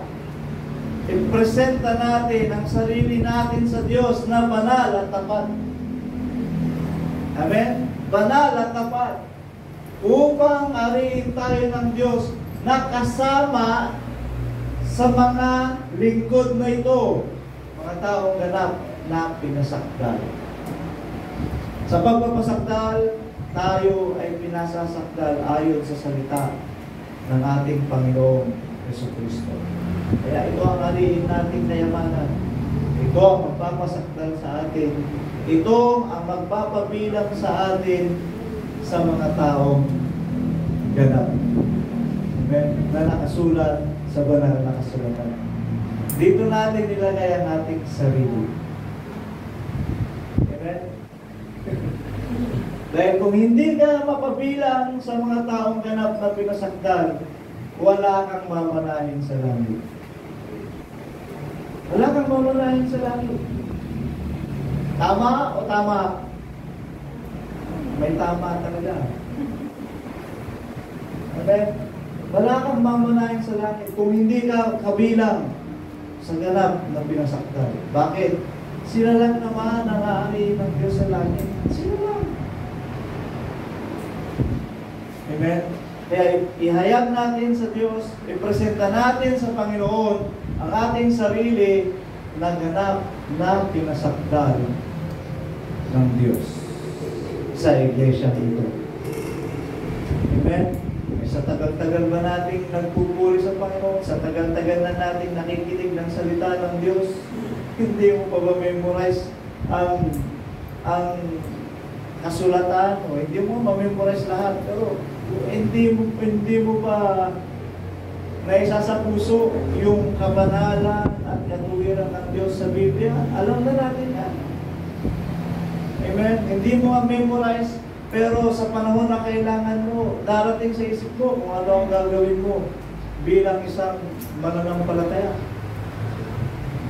ipresenta natin ang sarili natin sa Diyos na banal at tapat. Amen? Banal at tapat. upang ariin tayo ng Diyos na kasama sa mga lingkod na ito, mga taong ganap na pinasakdal. Sa pagpapasakdal, tayo ay pinasasakdal ayon sa salita ng ating Panginoong Jesucristo. Kaya ito ang ariin nating kayamanan. Ito ang magpapasakdal sa atin. Ito ang magpapabilang sa atin sa mga taong ganap. Amen? Na nakasulat sa banal na kasulatan. Dito natin nilagay ang ating sarili. Amen? Dahil kung hindi ka mapabilang sa mga taong ganap na pinasakdal, wala kang mamanahin sa langit. Wala kang mamanahin sa langit. Tama o tama? May tama talaga. Amen? Wala kang mamanahin sa langit kung hindi ka kabilang sa ganap na pinasakdal. Bakit? Sila lang naman ang aari ng Diyos sa langit. Sila lang. Amen? Kaya ihayag natin sa Diyos, ipresenta natin sa Panginoon ang ating sarili na ganap na pinasakdal ng Diyos sa iglesia ito. Amen? Sa tagal-tagal ba nating nagpupuri sa Panginoon? Sa tagal-tagal na nating nakikinig ng salita ng Diyos? Hindi mo pa ba memorize ang kasulatan? O hindi mo ma-memorize lahat? Pero hindi mo pa naisa sa puso yung kabanalan at katuwiran ng Diyos sa Biblia? Alam na natin yan. Amen? Hindi mo ma-memorize, pero sa panahon na kailangan mo, darating sa isip mo kung ano ang gagawin mo bilang isang mananampalataya.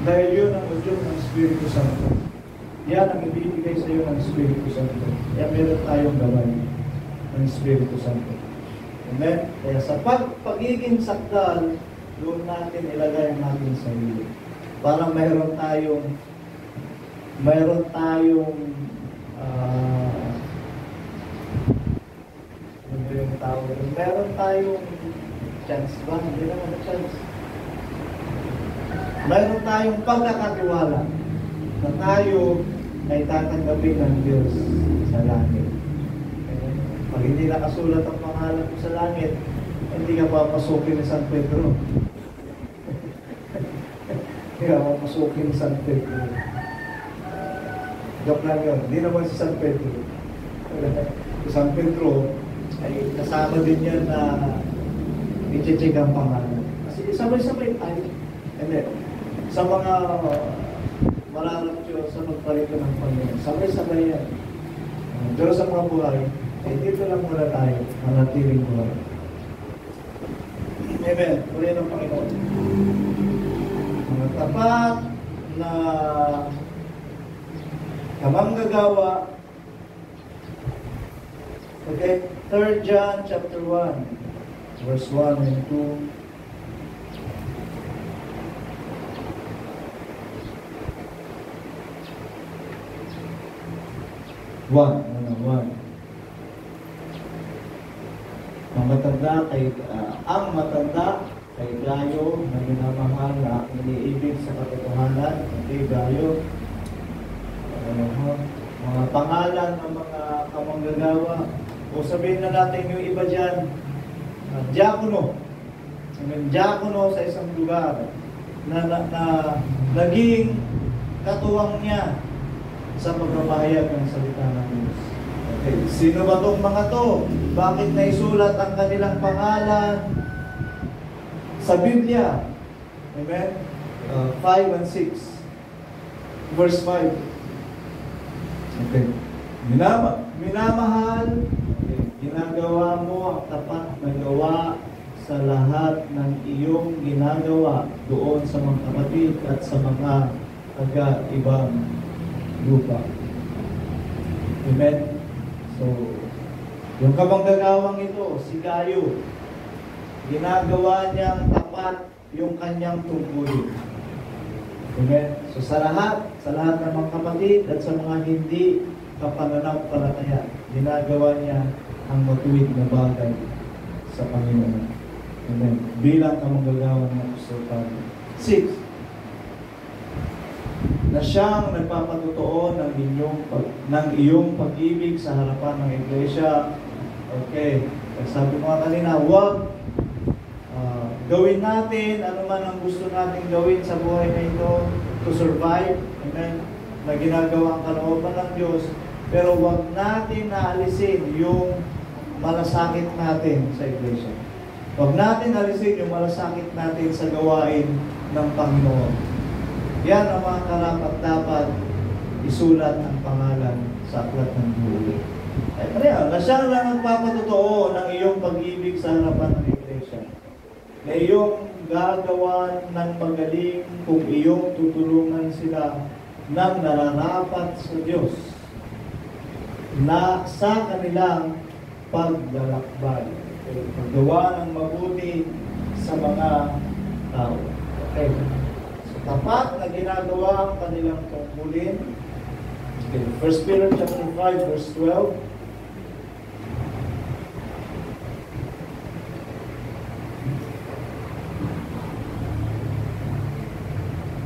Dahil yun ang udyok ng Espiritu Santo. Yan ang ibibigay sa iyo ng Espiritu Santo. Kaya meron tayong gawin ng Espiritu Santo. Amen? Kaya sa pagiging sakdal, doon natin ilagay ang ating sarili. Parang mayroon tayong ano yung tawag? Meron tayong chance ba? Hindi naman na chance. Meron tayong pagkakatiwala na tayo ay tatanggapin ng Diyos sa langit. Pag hindi nakasulat ang pangalan mo sa langit, hindi ka papasukin ni San Pedro. Hindi ka papasukin ni San Pedro. Joke lang yun. Hindi naman si San Pedro. Si San Pedro ay kasama din yan na i-check ang pangalan. Kasi sabay-sabay tayo. Hindi. Sa mga mararap Diyos sa magpalito ng Panginoon, sabay-sabay yan. Pero sa mga buhay, dito lang muna tayo, manatiling buhay. Amen. Uli ng Panginoon. Mga tapat na kamanggagawa. Okay, 3 John chapter 1, verse 1 and 2. One. Ang matanda kay Gayo na minamahal na iniibig sa katotohanan, hindi Gayo. Mga pangalan ng mga kamanggagawa, o sabihin na natin yung iba dyan, diakono. Diakono sa isang lugar na naging katuwang niya sa pagpapahayag ng salita ng Diyos. Okay. Sino ba itong mga to? Bakit naisulat ang kanilang pangalan sa Biblia? Amen? 5 and 6. Verse 5. Okay. Minamahal, okay. Ginagawa mo ang tapat na gawa sa lahat ng iyong ginagawa doon sa mga kapatid at sa mga taga-ibang lupa. Amen? So, yung kamanggagawang ito, si Gayo, ginagawa niyang tapat yung kanyang tungkulin. Amen? So, sa lahat ng mga kapatid at sa mga hindi kapananampalataya, ginagawa niya ang matuwid na bagay sa Panginoon. Amen. Bilang kamanggagawa ng Apostol Pablo. 6. Na siyang nagpapatotoo ng iyong pag-ibig sa harapan ng Iglesia. Okay. Sabi ko nga kanina, huwag gawin natin ano man ang gusto natin gawin sa buhay na ito to survive. Amen. Na ginagawa ang kalooban ng Diyos. Pero huwag natin naalisin yung malasakit natin sa Iglesia. Huwag natin alisin yung malasakit natin sa gawain ng Panginoon. Yan ang mga karapat dapat isulat ang pangalan sa aklat ng buhay. Kaya na siya lang nagpapatotoo ng iyong pag-ibig sa harapan ng Iglesia. Na iyong gagawan ng magaling kung iyong tutulungan sila ng nararapat sa Diyos na sa kanilang paglalakbay. Paggawa ng mabuti sa mga tao. Okay. So, tapat na ginagawa ang kanilang tungkulin. Okay. 1 Peter chapter 5 verse 12.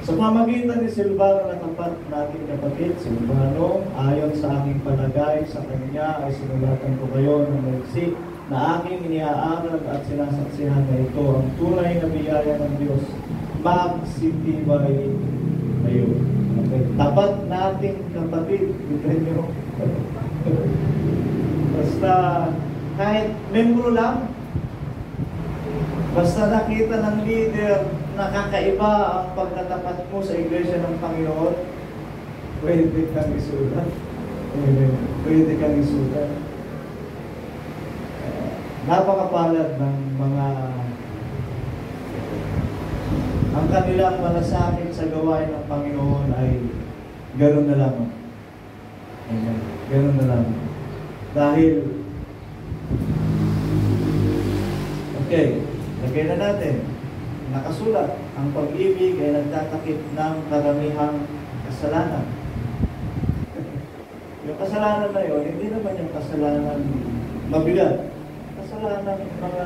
Sa pamagitan ni Silvano na tapat nating kapatid, Silvano, ayon sa aking palagay sa kanya ay sinulatan ko kayo ng magsik na aking iniaaral at sinasaksihan na ito ang tunay na biyaya ng Diyos. Magsitibay kayo. Okay. Tapat nating kapatid, kita nyo. Basta kahit membro lang, basta nakita ng leader na kakaiba ang pagkatapat mo sa Iglesia ng Panginoon, pwede kang isulat. Pwede kang isulat. Napakapalad ng mga ang kanilang malasakit sa gawain ng Panginoon ay gano'n na lamang. Amen. Gano'n na lamang. Dahil okay, lagay na natin. Nakasulat, ang pag-ibig ay nagtatakip ng karamihang kasalanan. Yung kasalanan na yun, hindi naman yung kasalanan mabigat. Kasalanan mga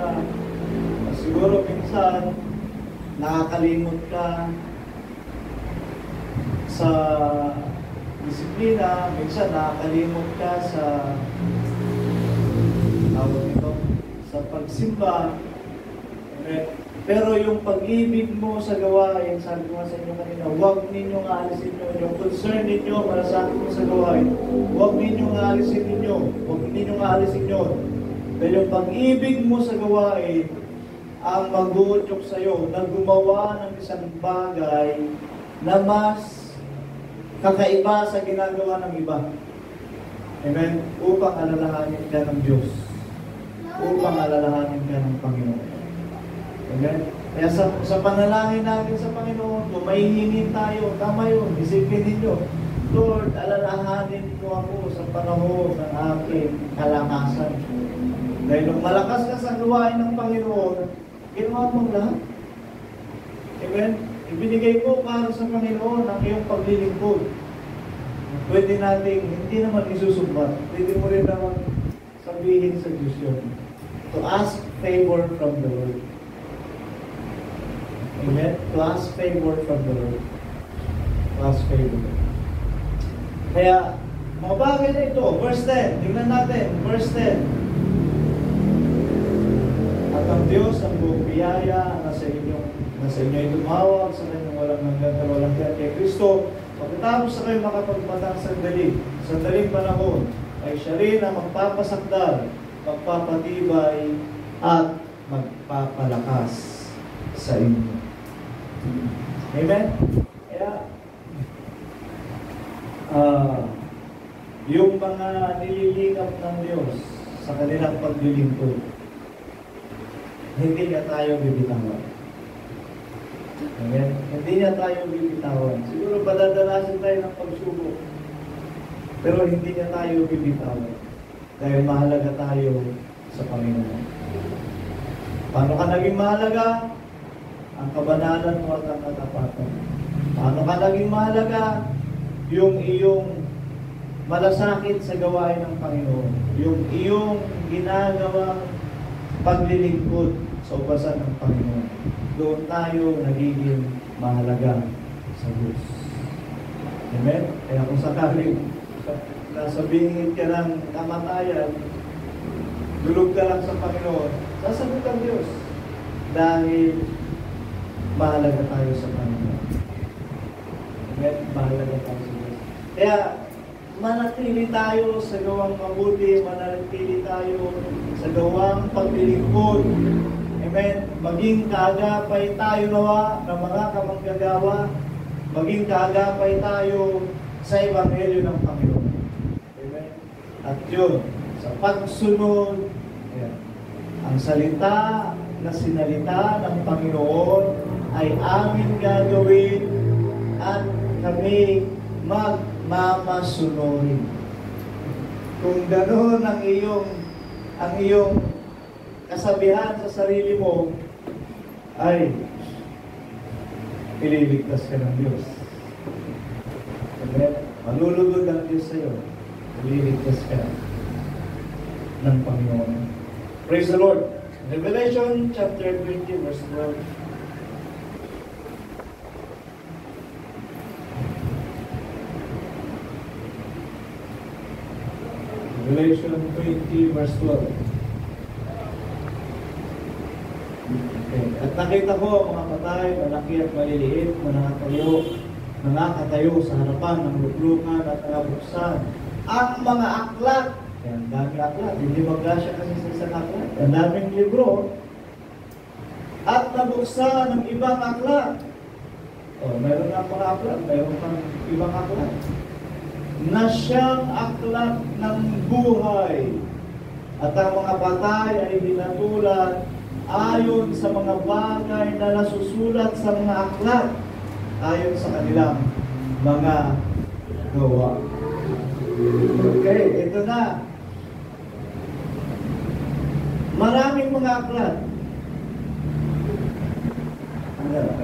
siguro minsan nakakalimot ka sa disiplina, minsan nakakalimot ka sa sa pagsimba. Pero yung pag-ibig mo sa gawain, sabi ko sa inyo kanina, huwag ninyong aalisin nyo. Yung concern ninyo, malasakit mo sa gawain, huwag ninyong aalisin ninyo. Huwag ninyong aalisin nyo. Dahil yung pag-ibig mo sa gawain, ang mag-uudyok sa'yo na gumawa ng isang bagay na mas kakaiba sa ginagawa ng iba. Amen? Upang alalahanin ka ng Diyos. Upang alalahanin ka ng Panginoon. Amen? Kaya sa panalangin natin sa Panginoon, kung may hingin tayo, tama yun, isipin ninyo, Lord, alalahanin mo ako sa panahon ng aking kalakasan. Dahil nung malakas ka sa gawain ng Panginoon, ginawa mo lahat. Amen? Ibinigay mo para sa Panginoon ang iyong paglilingkod. Pwede natin, hindi naman isusumbat. Pwede mo rin naman sabihin sa Diyos yun. To ask favor from the Lord. Amen? To ask favor from the Lord. To ask favor. Kaya, mga bagay na ito, verse 10, tingnan natin, verse 10. At ang Diyos, ang buong biyaya, nasa inyo ay tumawag sa kanyang walang hanggan at walang hiyat kay Kristo. Pagkatapos sa kayo makapagmatang sandaling panahon, ay siya rin ang magpapasakdal, magpapatibay, at magpapalakas sa inyo. Amen? Kaya, yung mga nililingap ng Diyos sa kanilang paglilingkod, hindi niya tayo bibitawan. Amen? Hindi niya tayo bibitawan. Siguro padadalasin tayo ng pagsubok, pero hindi niya tayo bibitawan. Dahil mahalaga tayo sa Panginoon. Paano ka naging mahalaga? Ang kabanalan mo at ang katapatan. Paano ka naging mahalaga? Yung iyong malasakit sa gawain ng Panginoon. Yung iyong ginagawang paglilingkod sa ubasan ng Panginoon. Doon tayo nagiging mahalaga sa Diyos. Amen? Kaya kung sakaling nasa bingit ka ng kamatayan, dulog ka lang sa Panginoon, sasagot ang Diyos. Dahil mahalaga tayo sa Panginoon. Amen? Mahalaga tayo sa Diyos. Kaya, manatili tayo sa gawang mabuti, manatili tayo sa gawang paglilingkod. Amen? Maging kaagapay tayo nawa ng mga kamanggagawa, maging kaagapay tayo sa Ebanghelyo ng Panginoon. Amen? At yun, sa pagsunod, ayan, ang salita na sinalita ng Panginoon ay aming gagawin at kami magmamasunurin. Kung gano'n ang iyong kasabihan sa sarili mo, ay ililigtas ka ng Diyos. Amen? Malulugod ang Diyos sa iyo. Ililigtas ka ng Panginoon. Praise the Lord. Revelation chapter 20 verse 12. Revelation 20 verse 12. Okay. At nakita ko mga patay, malaki at maliliit, nakatayo sa harapan ng luklukan at nabuksan ang mga aklat. Kaya ang daming aklat, hindi magkasya kasi sa isang aklat. Ang daming libro. At nabuksan ng ibang aklat. Meron na mga aklat, meron pang ibang aklat. Na siyang aklat ng buhay. At ang mga patay ay hinatulan ayon sa mga bagay na nasusulat sa mga aklat, ayon sa kanilang mga gawa. Okay, ito na. Maraming mga aklat.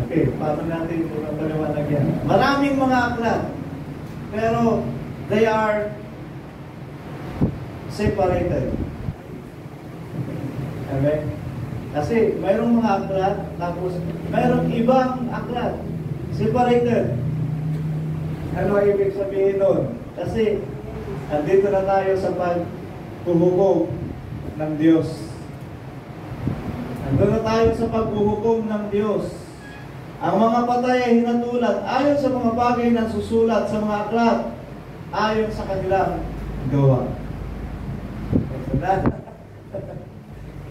Okay, paano natin paliwanag yan? Maraming mga aklat. Pero they are separated. Okay? Kasi mayroong mga aklat, tapos mayroong ibang aklat. Separated. Ano ibig sabihin nun? Kasi andito na tayo sa paghuhukom ng Diyos. Andito na tayo sa paghuhukom ng Diyos. Ang mga patay ay hinatulan ayon sa mga bagay na susulat sa mga aklat, ayon sa kanilang gawa.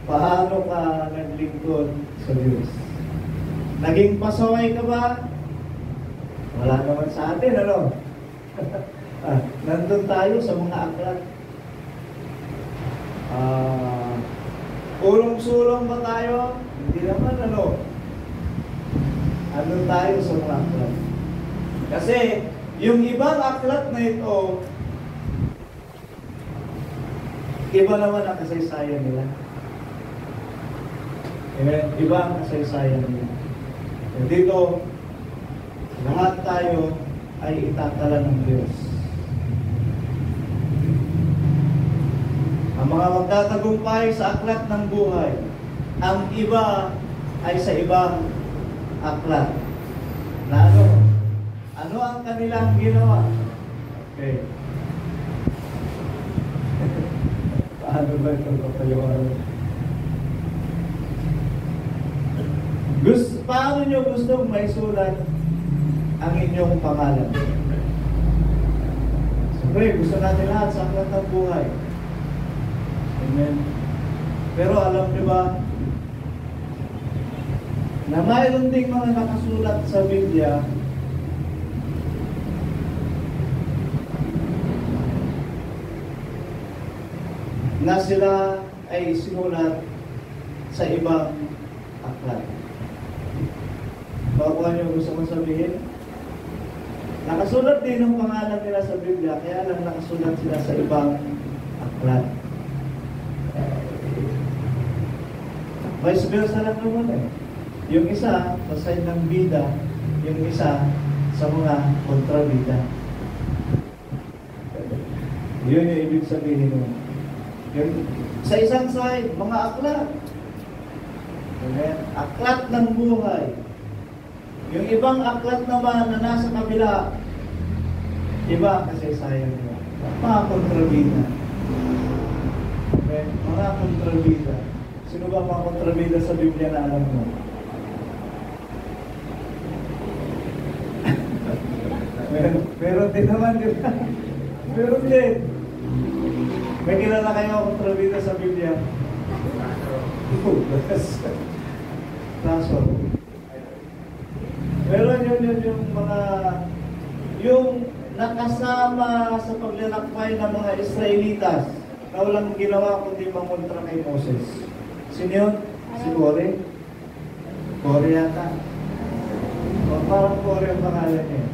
Paano ka naglingkod sa Diyos? Naging pasaway ka ba? Wala naman sa atin, ano? Nandun tayo sa mga aklat. Ulong-sulong ba tayo? Hindi naman, ano? Andun tayo sa mga aklat. Kasi, yung ibang aklat na ito, iba naman ang kasaysayan nila. Amen? Iba ang kasaysayan nila. So, dito, lahat tayo ay itatala ng Diyos. Ang mga magtatagumpay sa aklat ng buhay, ang iba ay sa ibang aklat. Na ano? Ano ang kanilang ginawa? Okay. Paano ba ito papaliwanag? Paano nyo gustong may sulat ang inyong pangalan? Siyempre, gusto natin lahat sa aklat ng buhay. Amen. Pero alam nyo ba, na mayroon ding mga nakasulat sa Biblia na sila ay sinulat sa ibang aklat. Bago nyo gusto kong sabihin, nakasulat din ang pangalan nila sa Biblia, kaya lang nakasulat sila sa ibang aklat. Vice versa lang naman eh. Yung isa sa side ng bida, yung isa sa mga kontrabida. Yun yung ibig sabihin mo. Yun, sa isang side, mga aklat. Amen? Aklat ng buhay. Yung ibang aklat naman na nasa kabila, iba kasi sayang nila. Mga kontrabida. Amen? Mga kontrabida. Sino ba mga kontrabida sa Biblia na alam mo? Meron din naman, di ba? Meron din. May kilala kayo kontrabida sa Biblia? Raso. Meron yun yung mga yung nakasama sa paglalakbay ng mga Israelitas na walang ginawa kundi mangontra kay Moses. Sino yun? Si Kore? Kore yata. O, parang Kore ang pangalan niya.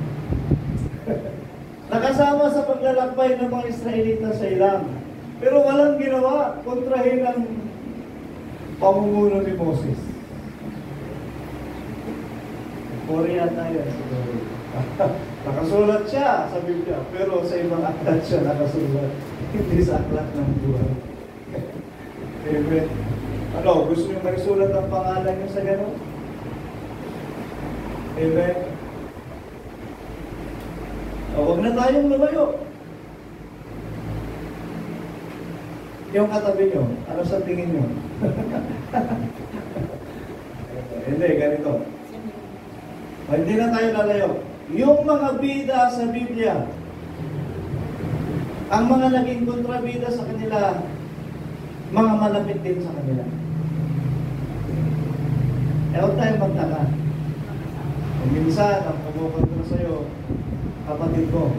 Nakasama sa paglalakbay ng mga Israelitas sa ilang. Pero walang ginawa kontrahin ang pamumuno ni Moses. Kore yata yun. Nakasulat siya sa Biblia, pero sa ibang aklat siya nakasulat. Hindi sa aklat ng buhay. Amen. Ano, gusto niyo magsulat ang pangalan niyo sa gano'n? Amen. Huwag na tayong lumayo. Yung katabi niyo, ano sa tingin niyo? Hindi, ganito. Hindi na tayo lalayo. Yung mga bida sa Biblia, ang mga naging kontrabida sa kanila, mga malapit din sa kanila. Huwag tayo magtaka. Kung minsan, ang kumukontra sa'yo, kapatid ko.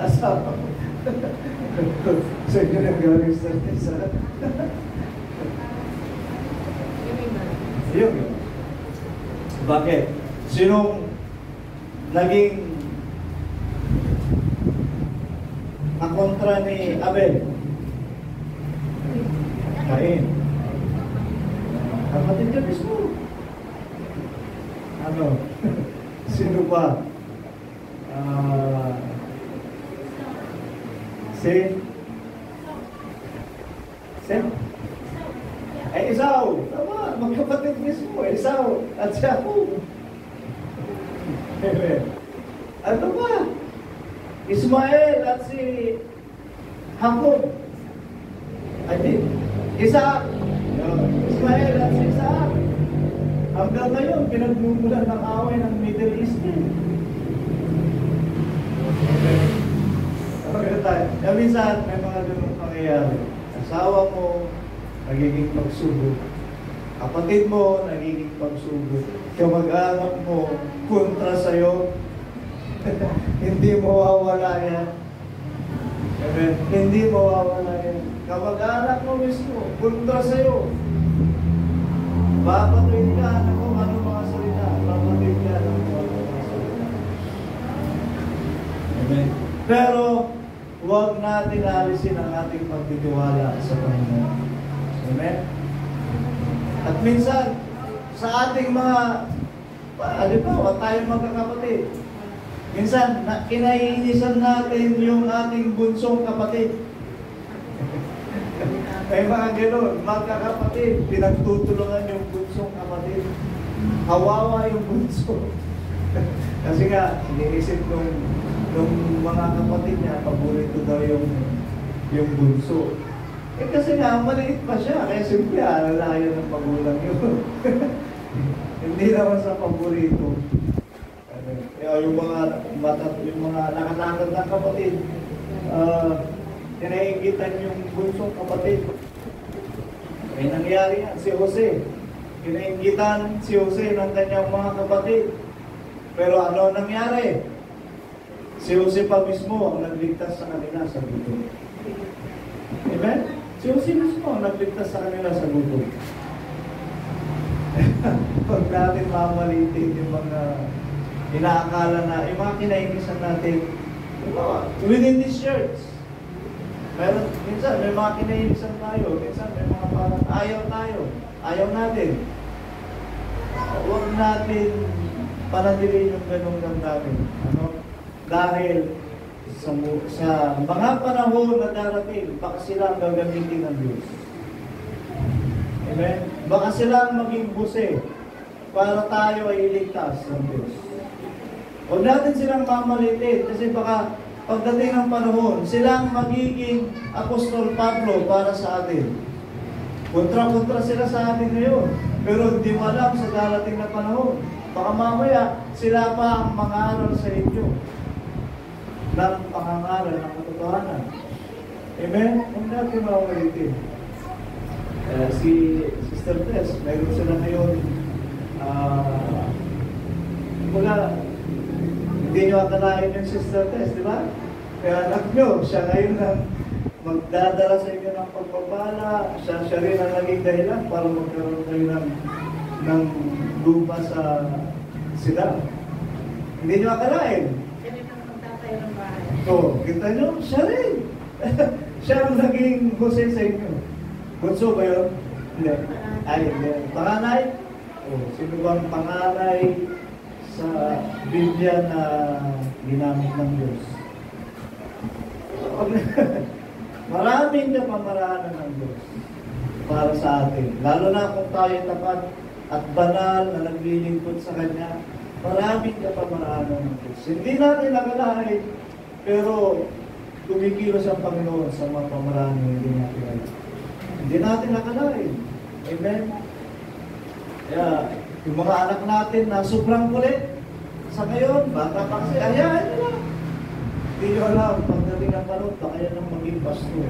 Asawa ko. So, yun ang gawin sa yun. Bakit? Sinong naging nakontra ni Abel? Cain. Kapatid ka mismo. Ano? Sino pa? Si Esau. Tama, magkapatid mismo. Esau at si Jacob. Ano ba? Ismael at si Jacob. I think. Isaac. Ismael at si Isaac. Hanggang ngayon, pinagmumulan ng away ng Middle East. Minsan, may mga ganun pangyayari. Asawa mo, nagiging pagsubok. Kapatid mo, nagiging pagsubok. Kamag-anak mo, kontra sa'yo. Hindi mo wawala yan. Hindi mo wawala yan. Kamag-anak mo mismo, kontra sa'yo. Papatuin ka na kung ano mga salita. Papatuin ka na kung ano mga salita. Amen. Pero, huwag natin alisin ang ating pagtitiwala sa Panginoon. Amen? At minsan, sa ating mga, halimbawa, tayong magkakapatid, minsan, kinaiinisan natin yung ating bunsong kapatid. May mga gano'n, magkakapatid, pinagtutulungan yung bunsong kapatid. Hawawa yung bunso. Kasi nga, iniisip nung mga kapatid niya, paborito daw yung bunso. Kasi nga, maliit pa siya. Kaya simple, alalayan ng magulang yun. Hindi naman sa paborito. Yung mga nakatakot ng kapatid, kinaigitan yung bunsong kapatid. May nangyari yan, si Jose. Kinaigitan si Jose ng kanyang mga kapatid. Pero ano nangyari? Si Jose pa mismo ang nagligtas sa kanila sa gutom. Amen? Si Jose mismo ang nagligtas sa kanila sa gutom. Pag natin mamalitin yung mga inaakala na, yung mga kinainisan natin, within this church, minsan may mga kinainisan tayo, minsan may mga parang ayaw natin. Huwag natin panatiliin yung ganong damdamin. Dahil sa mga panahon na darating, baka sila ang gagamitin ng Diyos. Amen? Baka sila ang maging buse para tayo ay iligtas ng Diyos. Huwag natin silang mamalitin kasi baka pagdating ng panahon, sila ang magiging Apostol Pablo para sa atin. Kontra-kontra sila sa atin ngayon. Pero hindi mo alam sa darating na panahon. Baka mamaya, sila pa ang mangaral sa inyo ng pangangaral ng katotohanan. Amen? Huwag natin mamalitin. Si Sister Tess, mayroon sila ngayon hindi nyo akalain yung Sister Tess, di ba? Kaya anak nyo, siya ngayon ang magdadala sa inyo ng pagpapala, siya rin ang naging dahilan para magkaroon kayo ng lupa sa sila. Hindi nyo akalain. Siya rin ang magtatayo ng bahay. So, kita nyo, siya rin. Siya ang naging Jose sa inyo. Bunso ba yun? Hindi. Ay, hindi. Panganay? Sino bang panganay sa Biblia na ginamit ng Diyos? Maraming kapamaraanan ng Diyos para sa atin. Lalo na kung tayo tapat at banal na naglilingkod sa Kanya, maraming kapamaraanan ng Diyos. Hindi natin nakalain, pero kumikilos ang Panginoon sa mga pamaraanan na hindi natin alam. Hindi natin nakalain. Amen? Kaya, yung mga anak natin na sobrang kulit, sa ngayon, bata pa kasi, ayahan nyo lang. Hindi nyo alam, pagdating ng panahon, baka yan ang maging pastor.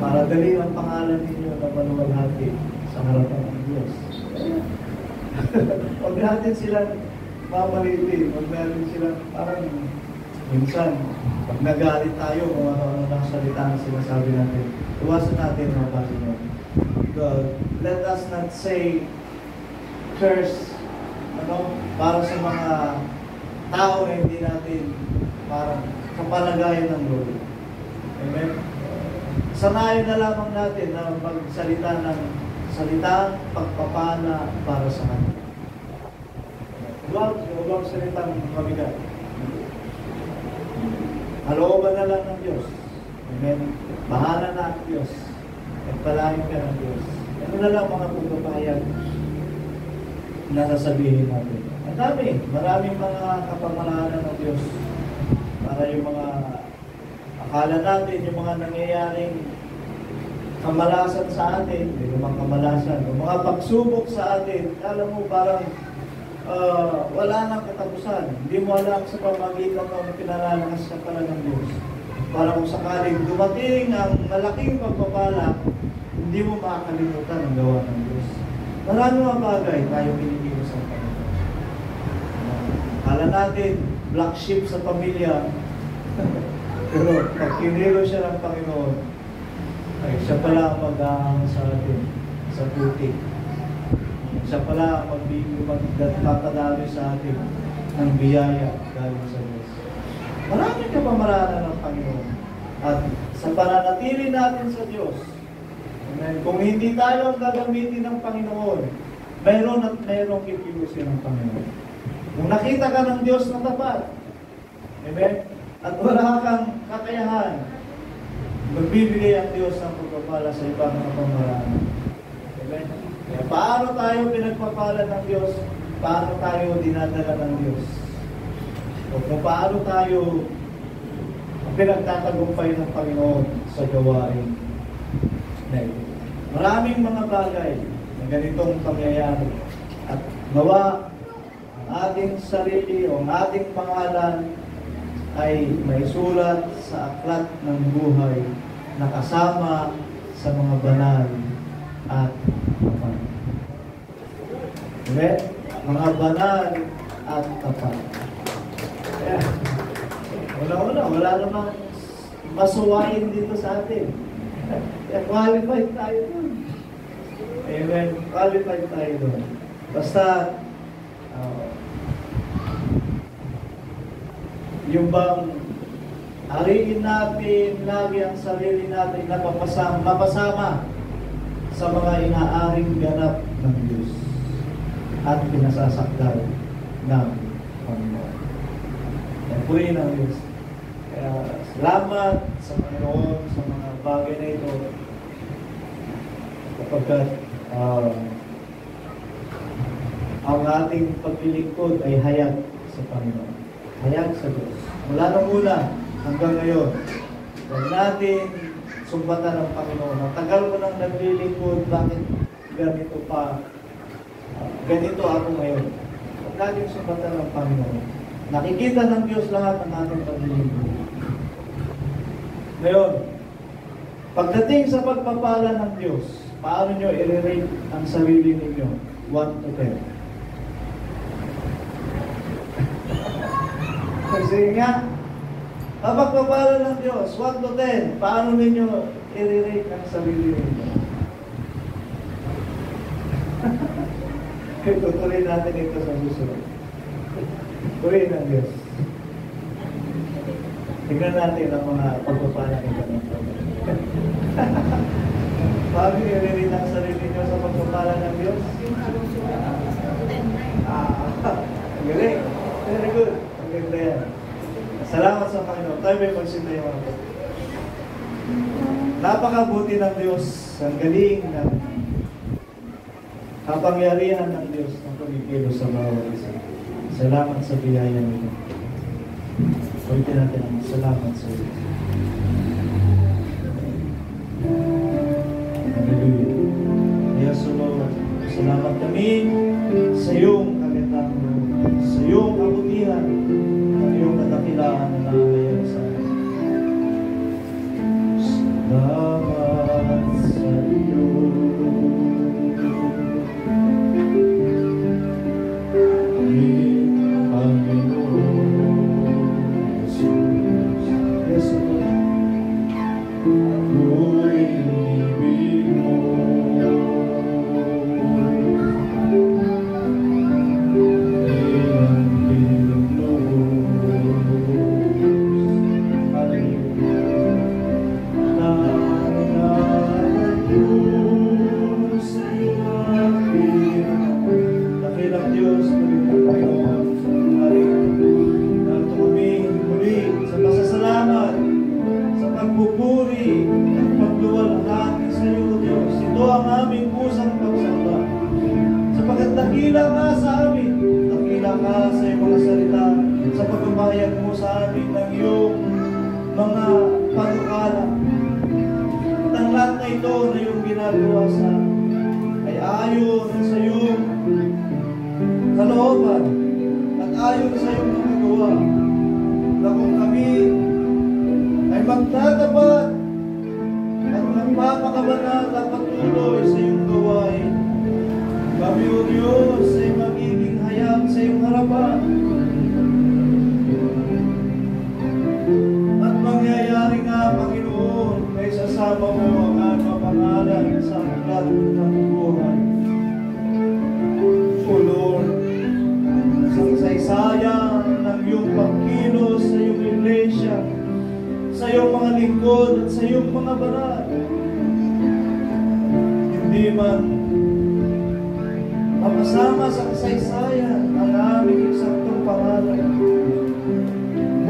Para dali ang pangalan ninyo na maluwalhati sa harapan ng Diyos. Huwag natin silang mamalitin. Huwag natin silang parang minsan, pag nagalit tayo, kung ano-ano ng salita na sinasabi natin, iwasan natin mga Panginoon. Let us not say curse para sa mga tao na hindi natin parang kapalagayan ng Lord. Amen? Sanayin na lamang natin na magsalita ng salitang pagpapala para sa Kanya. Huwag salitang mabigat. Halooban na lang ng Diyos. Amen? Bahala na ang Diyos. At palahin ka ng Diyos. Ano na lang mga pagpapahayag na sasabihin natin. Ang dami. Maraming mga kapamaraanan ng Diyos para yung mga akala natin, yung mga nangyayaring kamalasan sa atin, hindi naman kamalasan, yung mga pagsubok sa atin, alam mo parang wala nang katapusan. Hindi mo alam sa pamagitan ng pinalalakas ka pala ng Diyos. Para kung sakaling dumating ang malaking pagpapala, hindi mo makakalimutan ang gawa ng Diyos. Marami mga bagay tayo pinipilos sa Panginoon. Kala natin, black sheep sa pamilya. Pero pag kinilo siya ng Panginoon, ay siya pala ang mag-aahang sa atin, sa putik. Siya pala ang magpapadami sa atin ng biyaya galing sa Diyos. Maraming kapamaraanan ng Panginoon. At sa pananatili natin sa Diyos, amen, kung hindi tayo ang gagamitin ng Panginoon, mayroon at mayroong kikilusin ng Panginoon. Kung nakita ka ng Diyos na tapat, amen, at wala kang kakayahan, magbibigay ang Diyos ng pagpapala sa ibang mga pamaraanan. Amen? Kaya paano tayo pinagpapala ng Diyos? Paano tayo dinadala ng Diyos? O kung paano tayo pinagtatagumpay ng Panginoon sa gawain na ito. Maraming mga bagay na ganitong pangyayari. At nawa ang ating sarili o ang ating pangalan ay may sulat sa aklat ng buhay na kasama sa mga banal at tapat. Amen? Mga banal at tapat. Kaya, wala namang masuwain dito sa atin. Kaya qualified tayo doon. Amen? Qualified tayo doon. Basta, yung bang hariin natin lagi ang sarili natin na mapasama sa mga inaaring ganap ng Diyos at pinasasakdal ng Panginoon. Purihin ang Diyos. Kaya salamat sa Panginoon sa mga bagay na ito. Kapagkat ang ating paglilingkod ay hayag sa Panginoon. Hayag sa Diyos. Mula nung una hanggang ngayon, huwag natin sumbatan ng Panginoon. Ang tagal mo nang naglilingkod, bakit ganito pa? Ganito ako ngayon. Huwag natin sumbatan ng Panginoon. Nakikita ng Diyos lahat ng ating paglilingkod. Ngayon, pagdating sa pagpapala ng Diyos, paano nyo i-rate ang sarili ninyo? 1 to 10. Kasi nga, ang pagpapala ng Diyos, 1 to 10, paano ninyo i-rate ang sarili ninyo? Tutuloy natin ito sa susunod. Tuloy ng Diyos. Tingnan natin ang mga pagpapala ng Diyos. Paano i-rate ang sarili nyo sa pagpapala ng Diyos? Ang galing. Very good. Ang ganda yan. Salamat sa Panginoon. Tayo may magsinta yung mga. Napakabuti ng Diyos. Ang galing ng kapangyarihan ng Diyos ng kumikilos sa bawat isa. Salamat sa biyaya nito. Ulitin natin ang salamat sa Diyos. Hallelujah. Yes, Lord. Salamat kami sa iyong kagandahan mo, sa iyong kabutihan, sa iyong kadakilaan na nakakayag sa amin. Salamat sa iyo.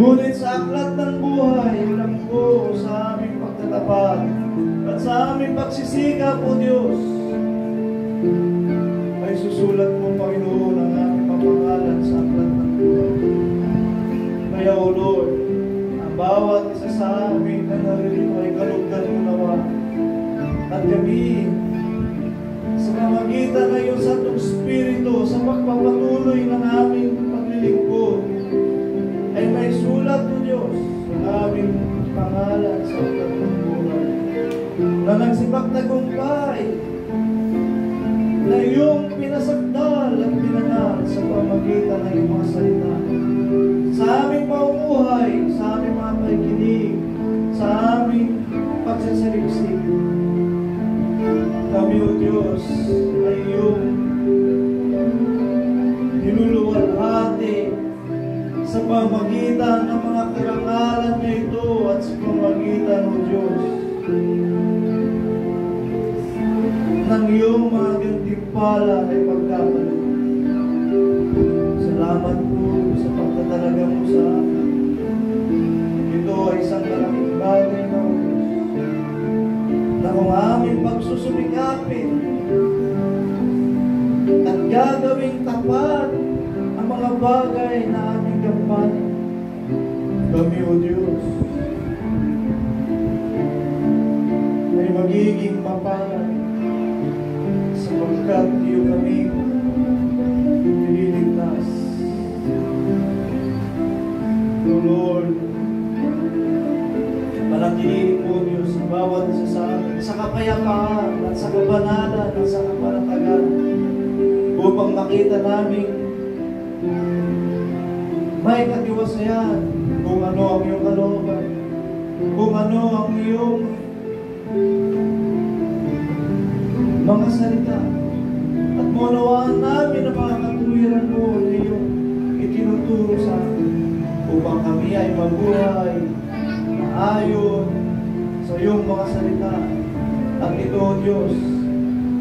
Ngunit sa aklat ng buhay, alam ko sa aming pagtatapat at sa aming pagsisikap, O Diyos, ay susulat mo, Panginoon, ang aming papangalan sa aklat ng buhay. Kaya, O Lord, ang bawat isa sa amin na naririto ay kalugdan mo nawa. At kami, sa pamamagitan ng iyong Santong Espiritu, sa pagpapatuloy ng aming paglilingkod, ay may sulat mo, Diyos, ang aming pangalan sa aklat ng buhay na nagsipagtagumpay na iyong pinasagdal at pinanal sa pamamagitan ng iyong mga salita. Sa aming pamumuhay, sa aming mga pakikinig, sa aming pagsasaliksik, kami, O Diyos, ay iyong niluluwalhati sa pamagitan ng mga karangalan na ito at sa pamagitan, O Diyos, ng iyong mga gantimpala ay pagkabalo. Salamat po sa pagtatalaga mo sa akin. Ito isang malaking bagay na kung aming pagsusumikapin at gagawing tapat ang mga bagay na aming gampanin. Kami, O Diyos, ay magiging mapalad sapagkat iyo kami nililigtas. O Lord, panatilihin mo, Diyos, ang bawat isa sa amin sa kapayapaan at sa kabanalan at sa kapanatagan upang makita namin may katiwasayan kung ano ang iyong kalooban, kung ano ang iyong mga salita, at maunawaan namin ang mga katuwiran mo na iyong itinuturo sa amin upang kami ay mabuhay na ayon sa iyong mga salita. At ito, O Diyos,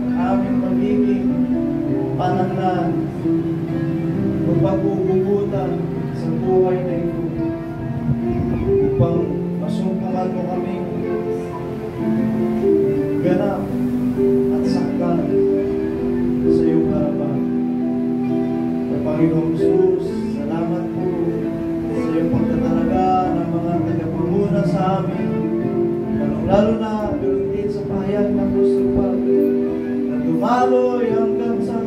ang aming magiging pananglan o pagbubutan sa buhay na ito upang masumpungan mo kami ganap at saktan sa iyong harapan. Sa Panginoong Jesus, salamat po sa iyong pagtatalaga ng mga tagapanguna sa amin, lalo na ganoon din sa pahayag ng Gusto Padre na dumaloy hanggang sa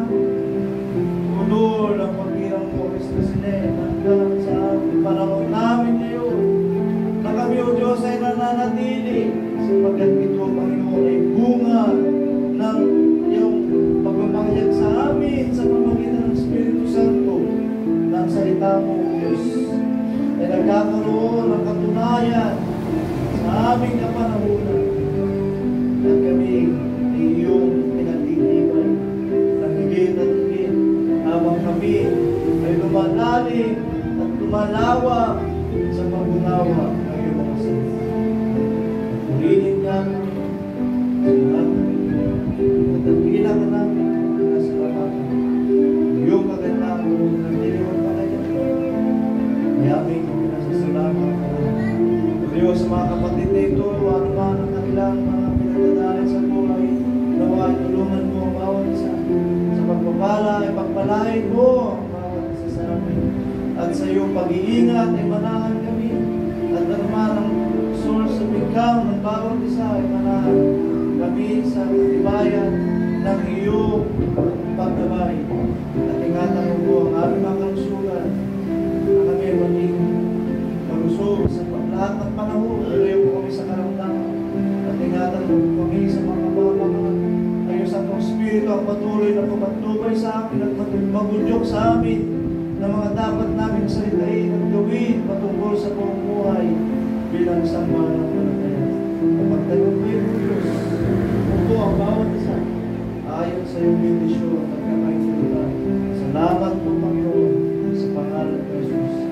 ulo ng paghirang mo, Kristo Sine, hanggang sa panahon namin ngayon na kami, O Diyos, ay nananatili sapagkat ito, Panginoon, ay bunga ng iyong pagpapahayag sa amin sa pamamagitan ng Espiritu Santo ng salita mo, O Diyos, ay nagkakaroon ng katunayan sa aming kapanahunan at kami ay iyong pinagtitibay ng higit at higit habang kami ay lumalalim at lumalawa sa pag-unawa ng iyong mga salita. Purihin ka sa lahat ng ito at nagbilang ka namin na sa lahat iyong kagandahan ng diliwan pa kayo. May aming pinasasalamat ka O Diyos, sa mga kapatid na ito, ano man ang kanilang mga pinagdadaanan sa buhay, nawa ay tulungan mo ang bawat isa sa pagpapala, ay pagpalain mo ang bawat isa sa amin at sa iyong pag-iingat ay manahan kami at naman ang source of income ng bawat isa ay manahan kami sa katibayan ng iyong pagdabay at ingatan mo ang aming mga kalusugan na kami ay maging malusog sa lahat ng panahon. Ilayo po kami sa karamdaman at ingatan mo kami sa mga kababaman. Ayos ang Espiritu ang patuloy na pumatnubay sa amin at mabudyok sa amin na mga dapat namin salitain at gawin patungkol sa pamumuhay bilang isang mananampalataya. Kapag tagumpay mo, Diyos, upo ang bawat isa ayon sa iyong bendisyon at pagkakainsulta. Salamat po, Panginoon, sa pangalan ng Jesus.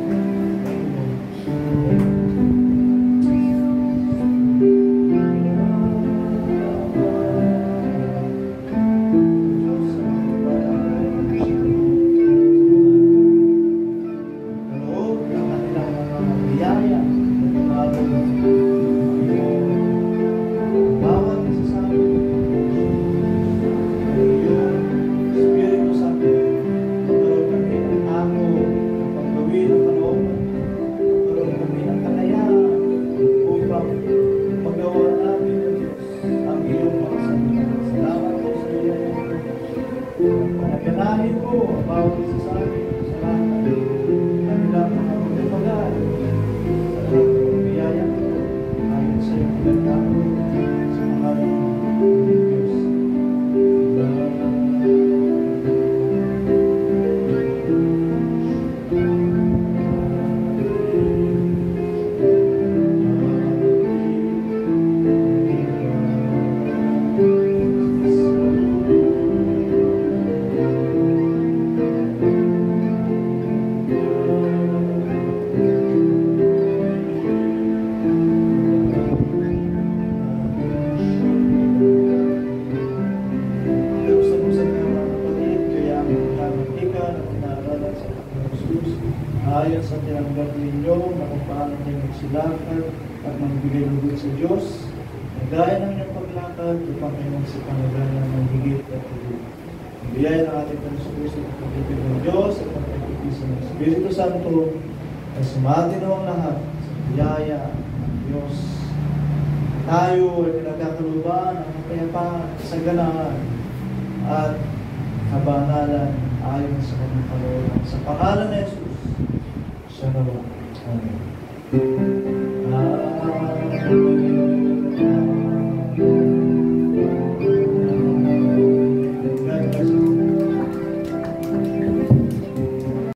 Bawat isa sa amin, iyong maglakad at magbigay lugod sa Diyos, na gaya ng iyong paglakad upang iyong sa panagalan ng higit at higit. Biyaya ng ating Panginoon at pag-ibig ng Diyos at pag-ibig ng Espiritu Santo ay sumatin ang lahat sa biyaya ng Diyos. Tayo ay pinagkakaluban ng kapayapaan, kasaganaan at kabanalan ayon sa kanyang kalooban. Sa pangalan ni Jesus, siya nawa. Amen. Amen.